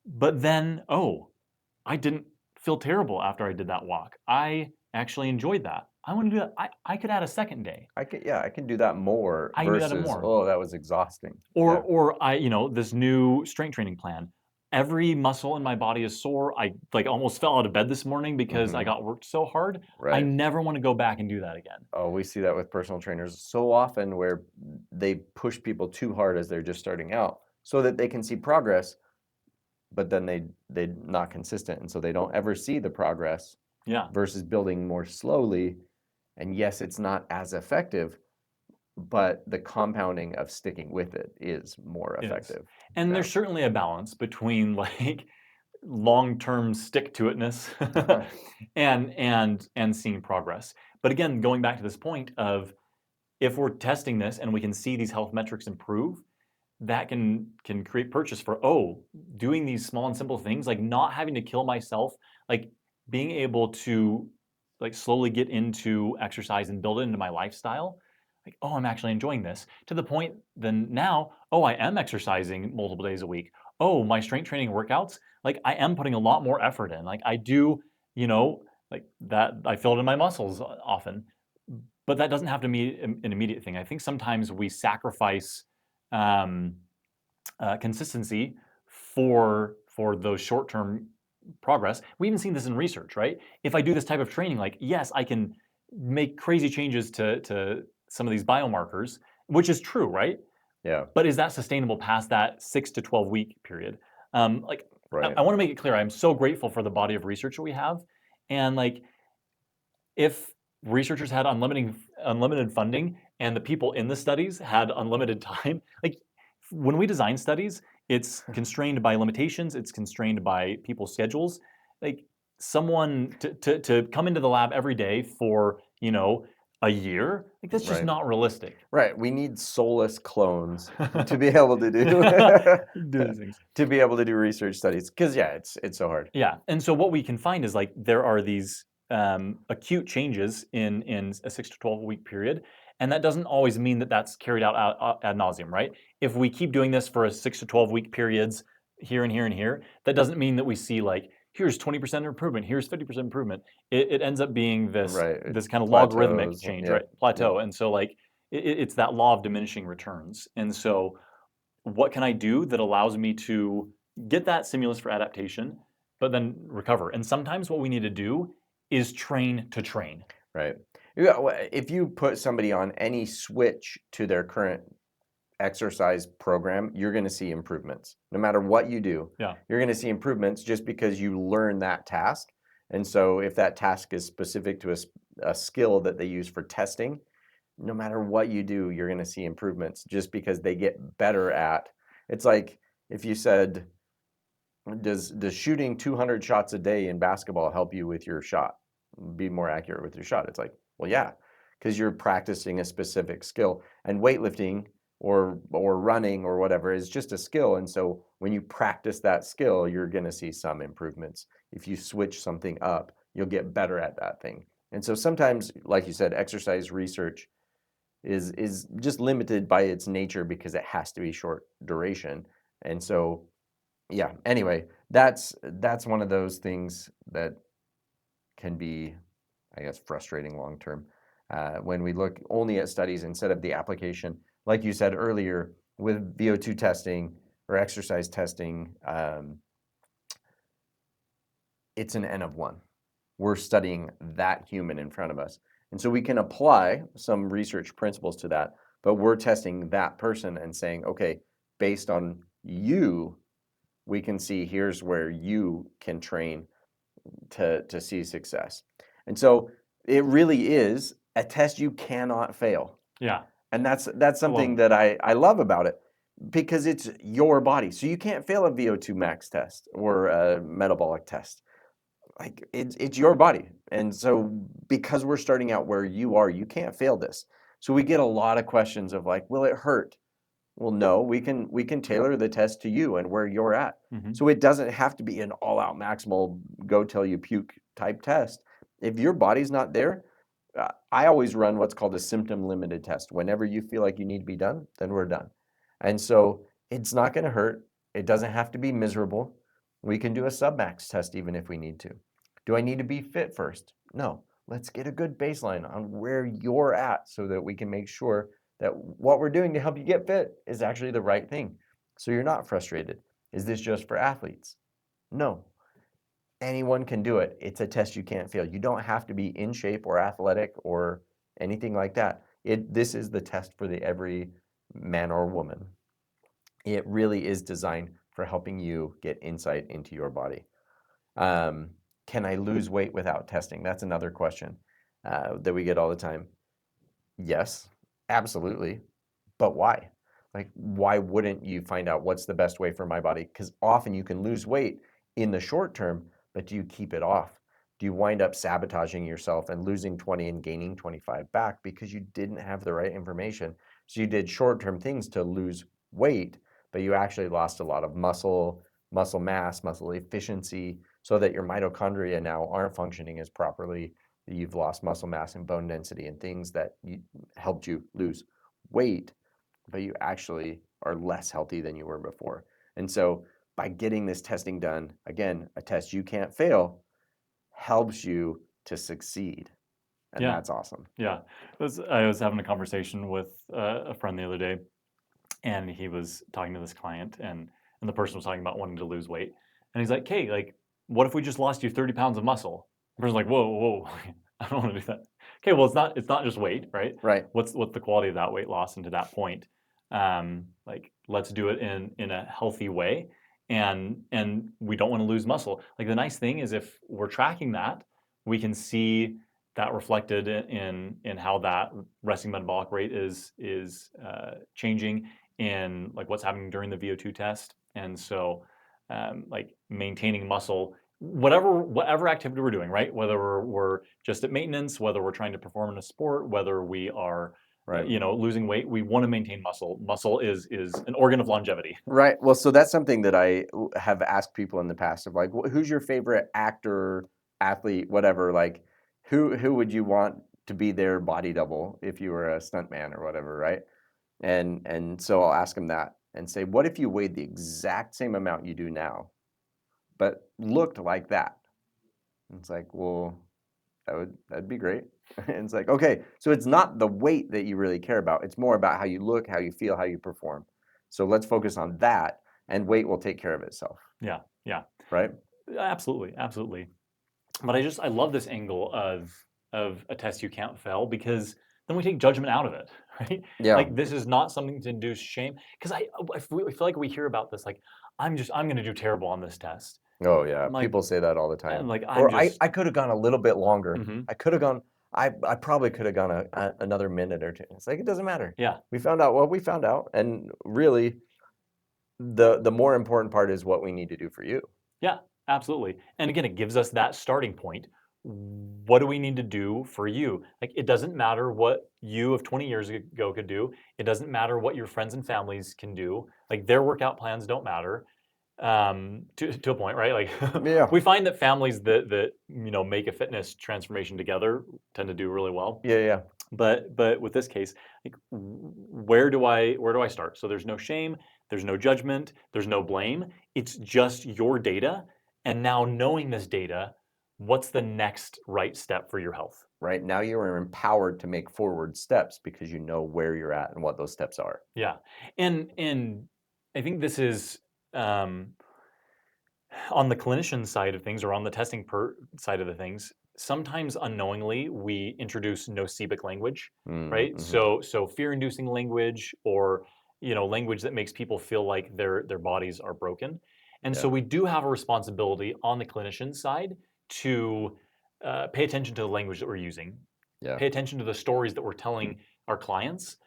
but then, I didn't feel terrible after I did that walk. I actually enjoyed that. I want to do that. I could add a second day. I can do that more I can do that versus, more. oh, that was exhausting. Or I, this new strength training plan. Every muscle in my body is sore. I almost fell out of bed this morning because I got worked so hard. I never want to go back and do that again. Oh, we see that with personal trainers so often where they push people too hard as they're just starting out so that they can see progress, but then they're not consistent. And so they don't ever see the progress versus building more slowly. And yes, it's not as effective, but the compounding of sticking with it is more effective. And there's certainly a balance between long-term stick-to-itness and seeing progress. But again, going back to this point of, if we're testing this and we can see these health metrics improve, that can create purchase for, doing these small and simple things, like not having to kill myself, like being able to slowly get into exercise and build it into my lifestyle. Like, I'm actually enjoying this, to the point then now, I am exercising multiple days a week. My strength training workouts, like I am putting a lot more effort in. Like I do, like that, I feel it in my muscles often, but that doesn't have to be an immediate thing. I think sometimes we sacrifice consistency for those short-term progress. We even seen this in research, right? If I do this type of training, like, yes, I can make crazy changes to some of these biomarkers, which is true, right? Yeah. But is that sustainable past that 6 to 12 week period? I want to make it clear, I'm so grateful for the body of research that we have. And if researchers had unlimited funding and the people in the studies had unlimited time, when we design studies, it's constrained by limitations, it's constrained by people's schedules. Like, someone to come into the lab every day for, a year, that's just not realistic. Right. We need soulless clones to be able to do these things. To be able to do research studies. Because it's so hard. Yeah. And so what we can find is there are these acute changes in a 6 to 12 week period. And that doesn't always mean that that's carried out ad nauseum, right? If we keep doing this for a 6 to 12 week periods here and here and here, that doesn't mean that we see here's 20% improvement, here's 50% improvement. It ends up being this Right. kind of logarithmic Plateaus. change, right? Yep. Plateau. And so like it's that law of diminishing returns. And so what can I do that allows me to get that stimulus for adaptation, but then recover? And sometimes what we need to do is train to train. Right. Yeah, if you put somebody on any switch to their current exercise program, you're going to see improvements. No matter what you do, Yeah. you're going to see improvements just because you learn that task. And so if that task is specific to a skill that they use for testing, no matter what you do, you're going to see improvements just because they get better at. It's like if you said, does shooting 200 shots a day in basketball help you with your shot? Be more accurate with your shot? It's like, well, yeah, because you're practicing a specific skill. And weightlifting or running or whatever is just a skill. And so when you practice that skill, you're going to see some improvements. If you switch something up, you'll get better at that thing. And so sometimes, like you said, exercise research is just limited by its nature because it has to be short duration. And so yeah, anyway, that's one of those things that can be, I guess, frustrating long term when we look only at studies instead of the application. Like you said earlier, with VO2 testing or exercise testing, it's an N of one. We're studying that human in front of us. And so we can apply some research principles to that, but we're testing that person and saying, okay, based on you, we can see here's where you can train to see success. And so it really is a test you cannot fail. Yeah. And that's something that I love about it because it's your body. So you can't fail a VO2 max test or a metabolic test. Like it's your body. And so because we're starting out where you are, you can't fail this. So we get a lot of questions of like, will it hurt? Well, no, we can tailor the test to you and where you're at. Mm-hmm. So it doesn't have to be an all-out maximal go till you puke type test. If your body's not there, I always run what's called a symptom limited test. Whenever you feel like you need to be done, then we're done. And so it's not going to hurt. It doesn't have to be miserable. We can do a submax test even if we need to. Do I need to be fit first? No. Let's get a good baseline on where you're at so that we can make sure that what we're doing to help you get fit is actually the right thing. So you're not frustrated. Is this just for athletes? No. Anyone can do it. It's a test you can't fail. You don't have to be in shape or athletic or anything like that. This is the test for the every man or woman. It really is designed for helping you get insight into your body. Can I lose weight without testing? That's another question that we get all the time. Yes, absolutely. But why? Like, why wouldn't you find out what's the best way for my body? Because often you can lose weight in the short term, but do you keep it off? Do you wind up sabotaging yourself and losing 20 and gaining 25 back because you didn't have the right information? So you did short-term things to lose weight, but you actually lost a lot of muscle mass, muscle efficiency, so that your mitochondria now aren't functioning as properly. You've lost muscle mass and bone density and things that helped you lose weight, but you actually are less healthy than you were before. And so by getting this testing done, again, a test you can't fail, helps you to succeed. And that's awesome. Yeah. I was having a conversation with a friend the other day, and he was talking to this client, and the person was talking about wanting to lose weight. And he's like, hey, like, what if we just lost you 30 pounds of muscle? The person's like, whoa, I don't want to do that. Okay, well, it's not just weight, right? Right. What's the quality of that weight loss? And to that point, like, let's do it in a healthy way. And we don't want to lose muscle. Like, the nice thing is if we're tracking that, we can see that reflected in how that resting metabolic rate is changing in like what's happening during the VO2 test. And so like maintaining muscle, whatever activity we're doing, right? Whether we're just at maintenance, whether we're trying to perform in a sport, whether we are Right. losing weight, we want to maintain muscle. Muscle is an organ of longevity. Right. Well, so that's something that I have asked people in the past of like, who's your favorite actor, athlete, whatever? Like, who would you want to be their body double if you were a stuntman or whatever, right? And so I'll ask them that and say, what if you weighed the exact same amount you do now, but looked like that. And it's like, well, that'd be great. And it's like, okay, so it's not the weight that you really care about. It's more about how you look, how you feel, how you perform. So let's focus on that, and weight will take care of itself. Yeah, yeah, Right? absolutely, absolutely. But I love this angle of a test you can't fail, because then we take judgment out of it, right? Yeah. Like, this is not something to induce shame, because I feel like we hear about this, like, I'm going to do terrible on this test. Oh yeah. Like, People say that all the time. and like, I'm Or just, I could have gone a little bit longer. mhm, I could have gone. I probably could have gone another minute or two. It's like it doesn't matter. yeah, We found out what we found out, and really, the more important part is what we need to do for you. yeah, absolutely. And again, it gives us that starting point. What do we need to do for you? Like, it doesn't matter what you of 20 years ago could do. It doesn't matter what your friends and families can do. Like, their workout plans don't matter, to a point, right? Like, Yeah. we find that families that make a fitness transformation together tend to do really well. Yeah. Yeah. But with this case, like, where do I start? So there's no shame, there's no judgment, there's no blame. It's just your data, and now, knowing this data, what's the next right step for your health? Right now, you are empowered to make forward steps because you know where you're at and what those steps are. Yeah, and I think this is, on the clinician side of things, or on the testing side of the things, sometimes unknowingly we introduce nocebic language, right? Mm-hmm. So fear-inducing language, or language that makes people feel like their bodies are broken. And so Yeah. we do have a responsibility on the clinician side to pay attention to the language that we're using, Yeah. pay attention to the stories that we're telling our clients,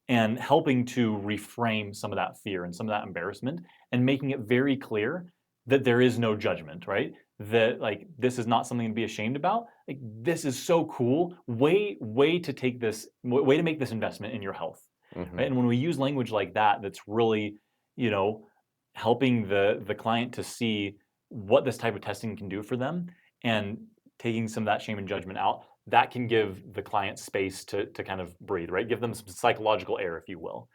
and helping to reframe some of that fear and some of that embarrassment, and making it very clear that there is no judgment, right? That, like, this is not something to be ashamed about. Like, this is so cool. Way to take this, way to make this investment in your health, Mm-hmm. right? And when we use language like that, that's really, you know, helping the client to see what this type of testing can do for them, and taking some of that shame and judgment out, that can give the client space to kind of breathe, right? Give them some psychological air, if you will.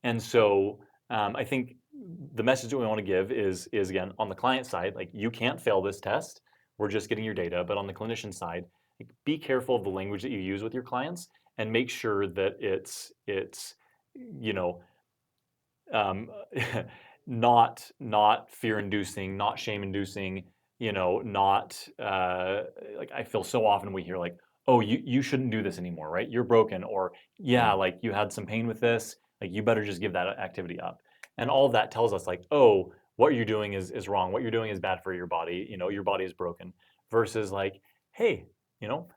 And so, I think the message that we want to give is again, on the client side, like, you can't fail this test. We're just getting your data. But on the clinician side, like, be careful of the language that you use with your clients, and make sure that it's you know um, not fear inducing, not shame inducing. Not like, I feel so often we hear, like, oh, you shouldn't do this anymore, right? You're broken, or yeah, Mm. like, you had some pain with this, like, you better just give that activity up. And all of that tells us, like, oh, what you're doing is wrong. What you're doing is bad for your body. Your body is broken. Versus, like, hey, you know,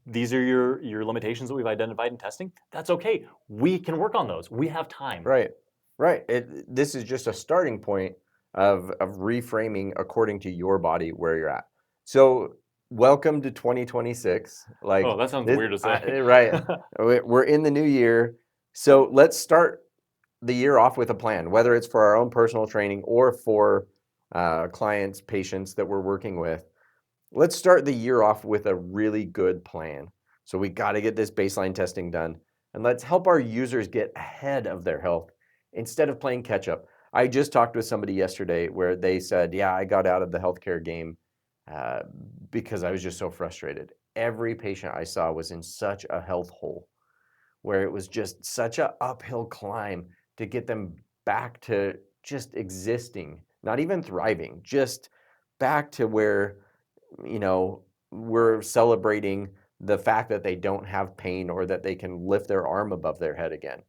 these are your limitations that we've identified in testing. That's okay. We can work on those. We have time. Right. Right. This is just a starting point of reframing according to your body where you're at. So welcome to 2026. Oh, Like that sounds this, weird to say. right. We're in the new year. So let's start the year off with a plan, whether it's for our own personal training or for clients, patients that we're working with. Let's start the year off with a really good plan. So we got to get this baseline testing done, and let's help our users get ahead of their health instead of playing catch up. I just talked with somebody yesterday where they said, yeah, I got out of the healthcare game uh, because I was just so frustrated. Every patient I saw was in such a health hole where it was just such an uphill climb to get them back to just existing, not even thriving, just back to where, you know, we're celebrating the fact that they don't have pain or that they can lift their arm above their head again.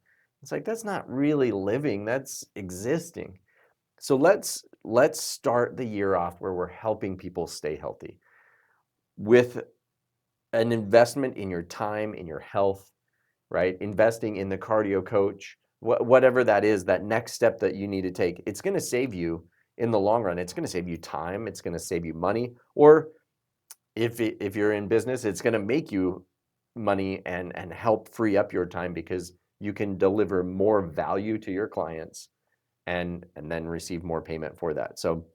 It's like that's not really living, that's existing. So let's start the year off where we're helping people stay healthy with an investment in your time, in your health, right? Investing in the cardio coach, whatever that is, that next step that you need to take. It's going to save you in the long run. It's going to save you time, it's going to save you money, or if you're in business, it's going to make you money and help free up your time because you can deliver more value to your clients and then receive more payment for that. So,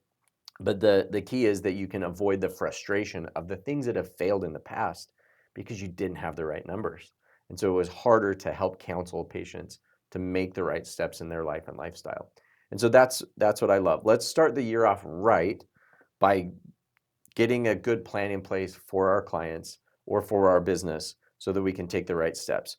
but the key is that you can avoid the frustration of the things that have failed in the past because you didn't have the right numbers. And so it was harder to help counsel patients to make the right steps in their life and lifestyle. And so that's what I love. Let's start the year off right by getting a good plan in place for our clients or for our business so that we can take the right steps.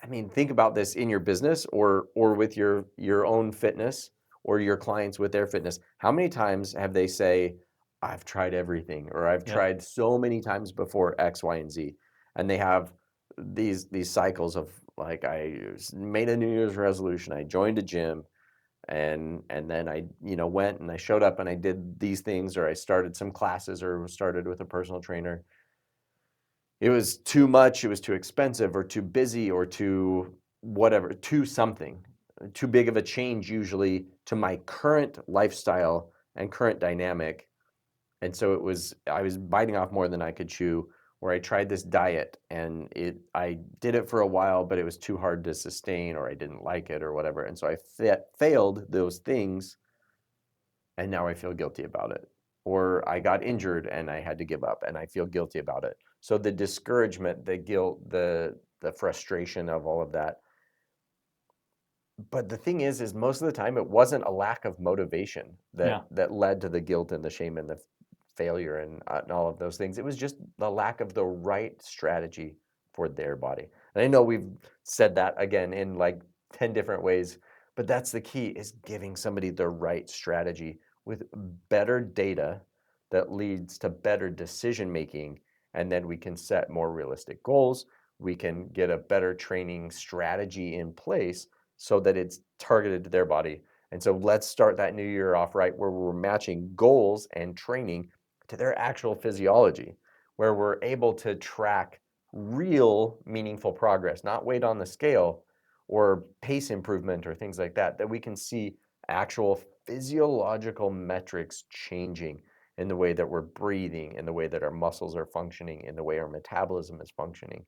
I mean, think about this in your business or with your own fitness or your clients with their fitness. How many times have they say, I've tried everything, or I've Yep. tried so many times before X, Y, and Z. And they have these cycles of like, I made a New Year's resolution, I joined a gym, and then I went and I showed up and I did these things, or I started some classes or started with a personal trainer. It was too much, it was too expensive or too busy or too whatever, too something, too big of a change usually to my current lifestyle and current dynamic. And so I was biting off more than I could chew, where I tried this diet and I did it for a while, but it was too hard to sustain, or I didn't like it or whatever. And so I failed those things, and now I feel guilty about it. Or I got injured and I had to give up and I feel guilty about it. So the discouragement, the guilt, the frustration of all of that. But the thing is most of the time it wasn't a lack of motivation Yeah. that led to the guilt and the shame and the failure and all of those things. It was just the lack of the right strategy for their body. And I know we've said that again in like 10 different ways, but that's the key, is giving somebody the right strategy with better data that leads to better decision making. And then we can set more realistic goals. We can get a better training strategy in place so that it's targeted to their body. And so let's start that new year off right, where we're matching goals and training to their actual physiology, where we're able to track real meaningful progress, not weight on the scale or pace improvement or things like that, that we can see actual physiological metrics changing in the way that we're breathing, in the way that our muscles are functioning, in the way our metabolism is functioning,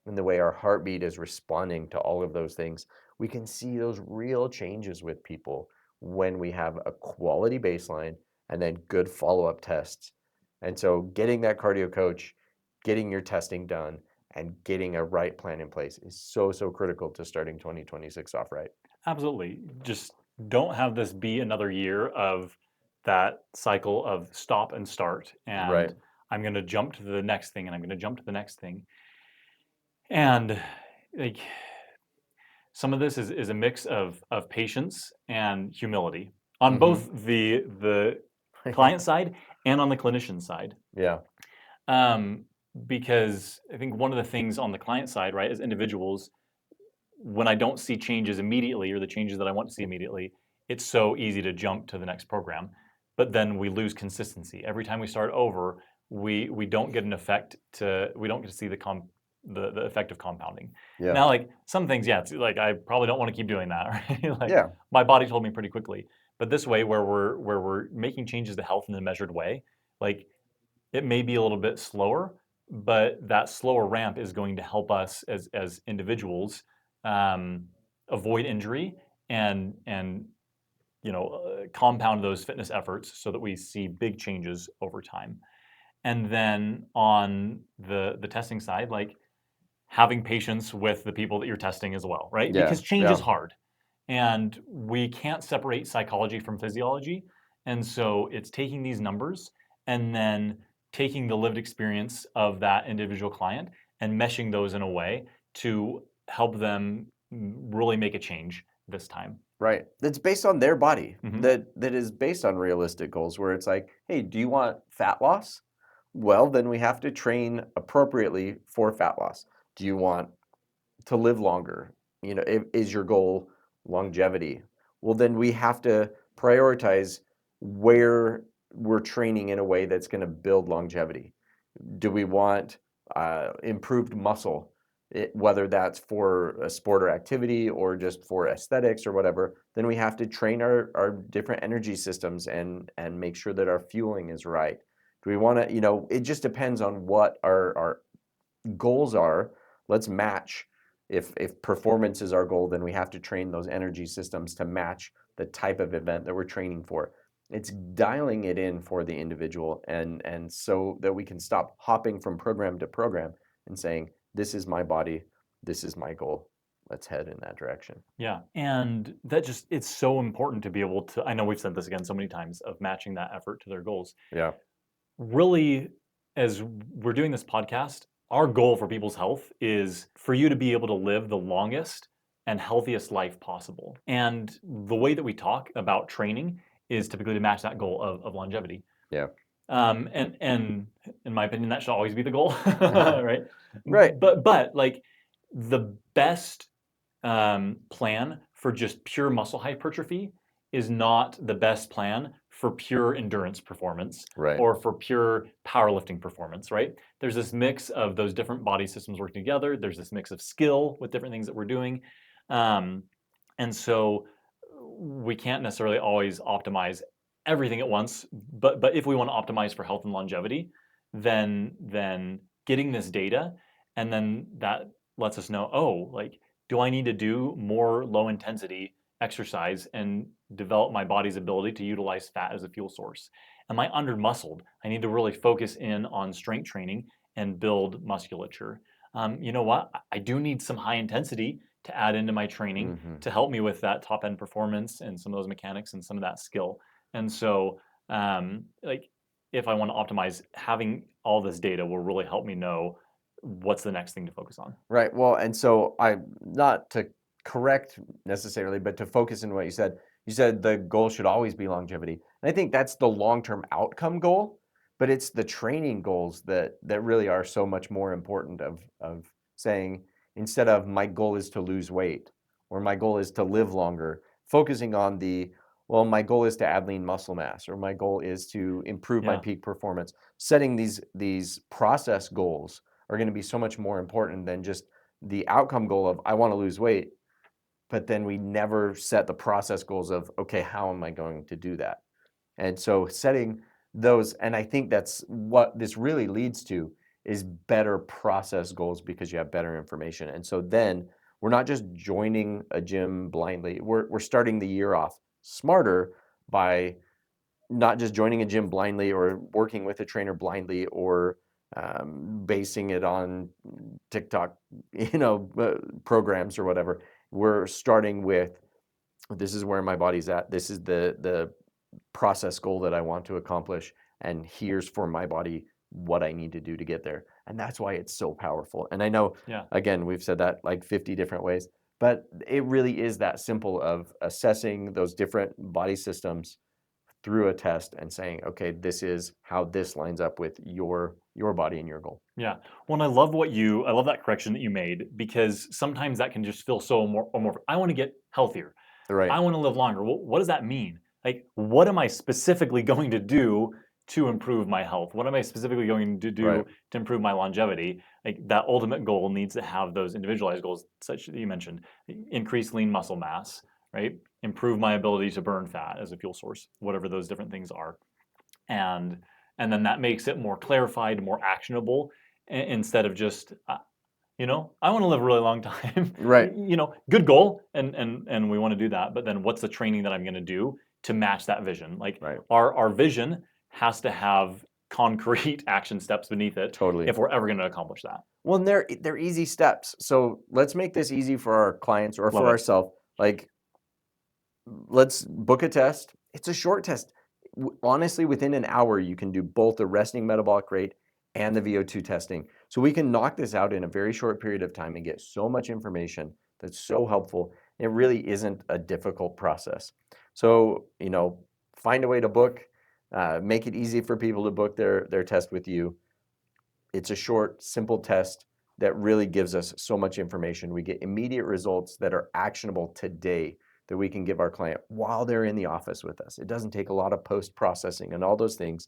in the way our heartbeat is responding to all of those things. We can see those real changes with people when we have a quality baseline and then good follow-up tests. And so getting that cardio coach, getting your testing done, and getting a right plan in place is so, so critical to starting 2026 off right. Absolutely. Just don't have this be another year of that cycle of stop and start. Right. And I'm going to jump to the next thing, and I'm going to jump to the next thing. And like some of this is a mix of patience and humility on both the client side and on the clinician side. Yeah. Because I think one of the things on the client side, right, as individuals, when I don't see changes immediately or the changes that I want to see immediately, it's so easy to jump to the next program. But then we lose consistency. Every time we start over, we don't get an effect we don't get to see the effect of compounding. Yeah. Now, like some things, yeah, it's like I probably don't want to keep doing that, right? Like Yeah. my body told me pretty quickly. But this way, where we're making changes to health in a measured way, like it may be a little bit slower, but that slower ramp is going to help us as individuals um, avoid injury and compound those fitness efforts so that we see big changes over time. And then on the testing side, like having patience with the people that you're testing as well, right? Yeah. Because change Yeah. is hard, and we can't separate psychology from physiology. And so it's taking these numbers and then taking the lived experience of that individual client and meshing those in a way to help them really make a change this time. Right. That's based on their body. Mm-hmm. That is based on realistic goals, where it's like, hey, do you want fat loss? Well, then we have to train appropriately for fat loss. Do you want to live longer? Is your goal longevity? Well, then we have to prioritize where we're training in a way that's going to build longevity. Do we want improved muscle? Whether that's for a sport or activity or just for aesthetics or whatever, then we have to train our different energy systems and make sure that our fueling is right. Do we want to, it just depends on what our goals are. Let's match. If performance is our goal, then we have to train those energy systems to match the type of event that we're training for. It's dialing it in for the individual, and so that we can stop hopping from program to program and saying, this is my body, this is my goal. let's head in that direction. Yeah. And it's so important to be able to, I know we've said this again so many times, of matching that effort to their goals. Yeah. Really, as we're doing this podcast, our goal for people's health is for you to be able to live the longest and healthiest life possible. And the way that we talk about training is typically to match that goal of longevity. Yeah. And in my opinion, that should always be the goal, right? Right. But like the best plan for just pure muscle hypertrophy is not the best plan for pure endurance performance Right. or for pure powerlifting performance, right? There's this mix of those different body systems working together. There's this mix of skill with different things that we're doing. And so we can't necessarily always optimize everything at once, but if we want to optimize for health and longevity, then getting this data, and then that lets us know, oh, like, do I need to do more low intensity exercise and develop my body's ability to utilize fat as a fuel source? Am I under muscled? I need to really focus in on strength training and build musculature. You know what? I do need some high intensity to add into my training to help me with that top end performance and some of those mechanics and some of that skill. And so, like, if I want to optimize, having all this data will really help me know what's the next thing to focus on. Right. Well, and so not to correct necessarily, but to focus in what you said the goal should always be longevity. And I think that's the long-term outcome goal, but it's the training goals that really are so much more important of saying, instead of my goal is to lose weight or my goal is to live longer, focusing on well, my goal is to add lean muscle mass, or my goal is to improve my peak performance. Setting these process goals are going to be so much more important than just the outcome goal of I want to lose weight, but then we never set the process goals of, okay, how am I going to do that? And so setting those, and I think that's what this really leads to, is better process goals because you have better information. And so then we're not just joining a gym blindly. We're starting the year off smarter by not just joining a gym blindly or working with a trainer blindly or basing it on TikTok, programs or whatever. We're starting with, this is where my body's at. This is the process goal that I want to accomplish. And here's for my body what I need to do to get there. And that's why it's so powerful. And I know, again, we've said that like 50 different ways, but it really is that simple of assessing those different body systems through a test and saying, okay, this is how this lines up with your body and your goal. Yeah. Well, and I love that correction that you made, because sometimes that can just feel so more, I want to get healthier. Right. I want to live longer. Well, what does that mean? Like, what am I specifically going to do to improve my health? What am I specifically going to do to improve my longevity? Like, that ultimate goal needs to have those individualized goals, such that you mentioned, increase lean muscle mass, right? Improve my ability to burn fat as a fuel source, whatever those different things are. And then that makes it more clarified, more actionable, instead of just, I want to live a really long time. Right. Good goal, and we want to do that. But then, what's the training that I'm going to do to match that vision? Like, our vision has to have concrete action steps beneath it. Totally. If we're ever going to accomplish that. Well, and they're easy steps. So let's make this easy for our clients or for ourselves. Like, let's book a test. It's a short test. Honestly, within an hour, you can do both the resting metabolic rate and the VO2 testing. So we can knock this out in a very short period of time and get so much information that's so helpful. It really isn't a difficult process. So, find a way to book, make it easy for people to book their test with you. It's a short, simple test that really gives us so much information. We get immediate results that are actionable today that we can give our client while they're in the office with us. It doesn't take a lot of post-processing and all those things.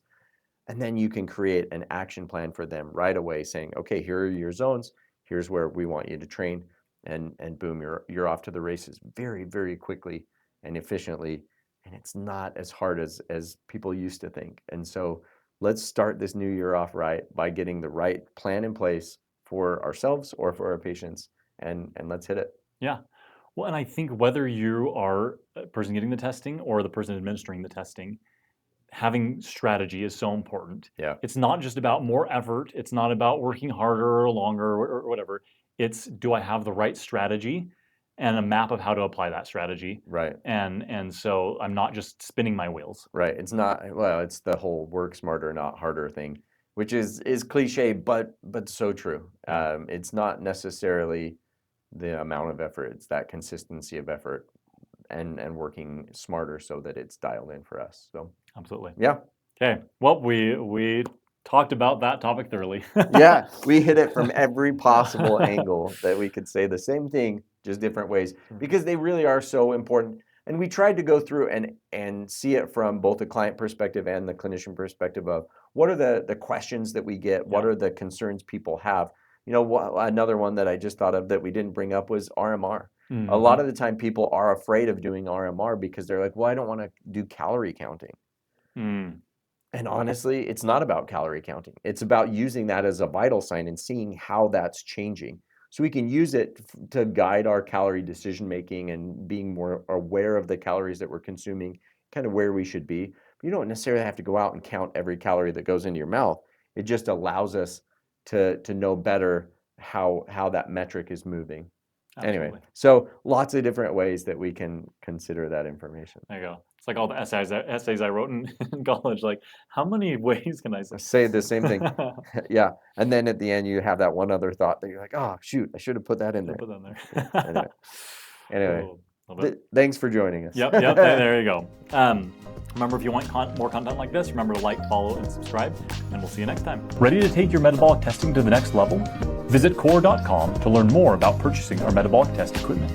And then you can create an action plan for them right away, saying, okay, here are your zones. Here's where we want you to train. And boom, you're off to the races very, very quickly and efficiently. And it's not as hard as people used to think. And so let's start this new year off right by getting the right plan in place for ourselves or for our patients, and let's hit it. Yeah. Well, and I think whether you are a person getting the testing or the person administering the testing, having strategy is so important. Yeah. It's not just about more effort. It's not about working harder or longer or whatever. It's, do I have the right strategy and a map of how to apply that strategy. Right. And so I'm not just spinning my wheels. Right. It's not, well, it's the whole work smarter, not harder thing, which is cliche, but so true. Yeah. It's not necessarily the amount of effort, it's that consistency of effort and working smarter so that it's dialed in for us. So Absolutely. yeah. Okay. Well, we talked about that topic thoroughly. Yeah, we hit it from every possible angle that we could say the same thing, just different ways, because they really are so important. And we tried to go through and see it from both the client perspective and the clinician perspective of what are the questions that we get, what Yeah. are the concerns people have. You know, another one that I just thought of that we didn't bring up was RMR. A lot of the time people are afraid of doing RMR because they're like, well, I don't want to do calorie counting. And honestly, it's not about calorie counting. It's about using that as a vital sign and seeing how that's changing. So we can use it to guide our calorie decision making and being more aware of the calories that we're consuming, kind of where we should be. But you don't necessarily have to go out and count every calorie that goes into your mouth. It just allows us to know better how that metric is moving. Absolutely. Anyway, so lots of different ways that we can consider that information. There you go. It's like all the essays I wrote in college. Like, how many ways can I say? Say the same thing. Yeah. And then at the end, you have that one other thought that you're like, oh, shoot, I should have put that in there. Put that in there. Yeah, anyway, Oh, thanks for joining us. Yep, there you go. Remember, if you want more content like this, remember to like, follow, and subscribe, and we'll see you next time. Ready to take your metabolic testing to the next level? Visit KORR.com to learn more about purchasing our metabolic test equipment.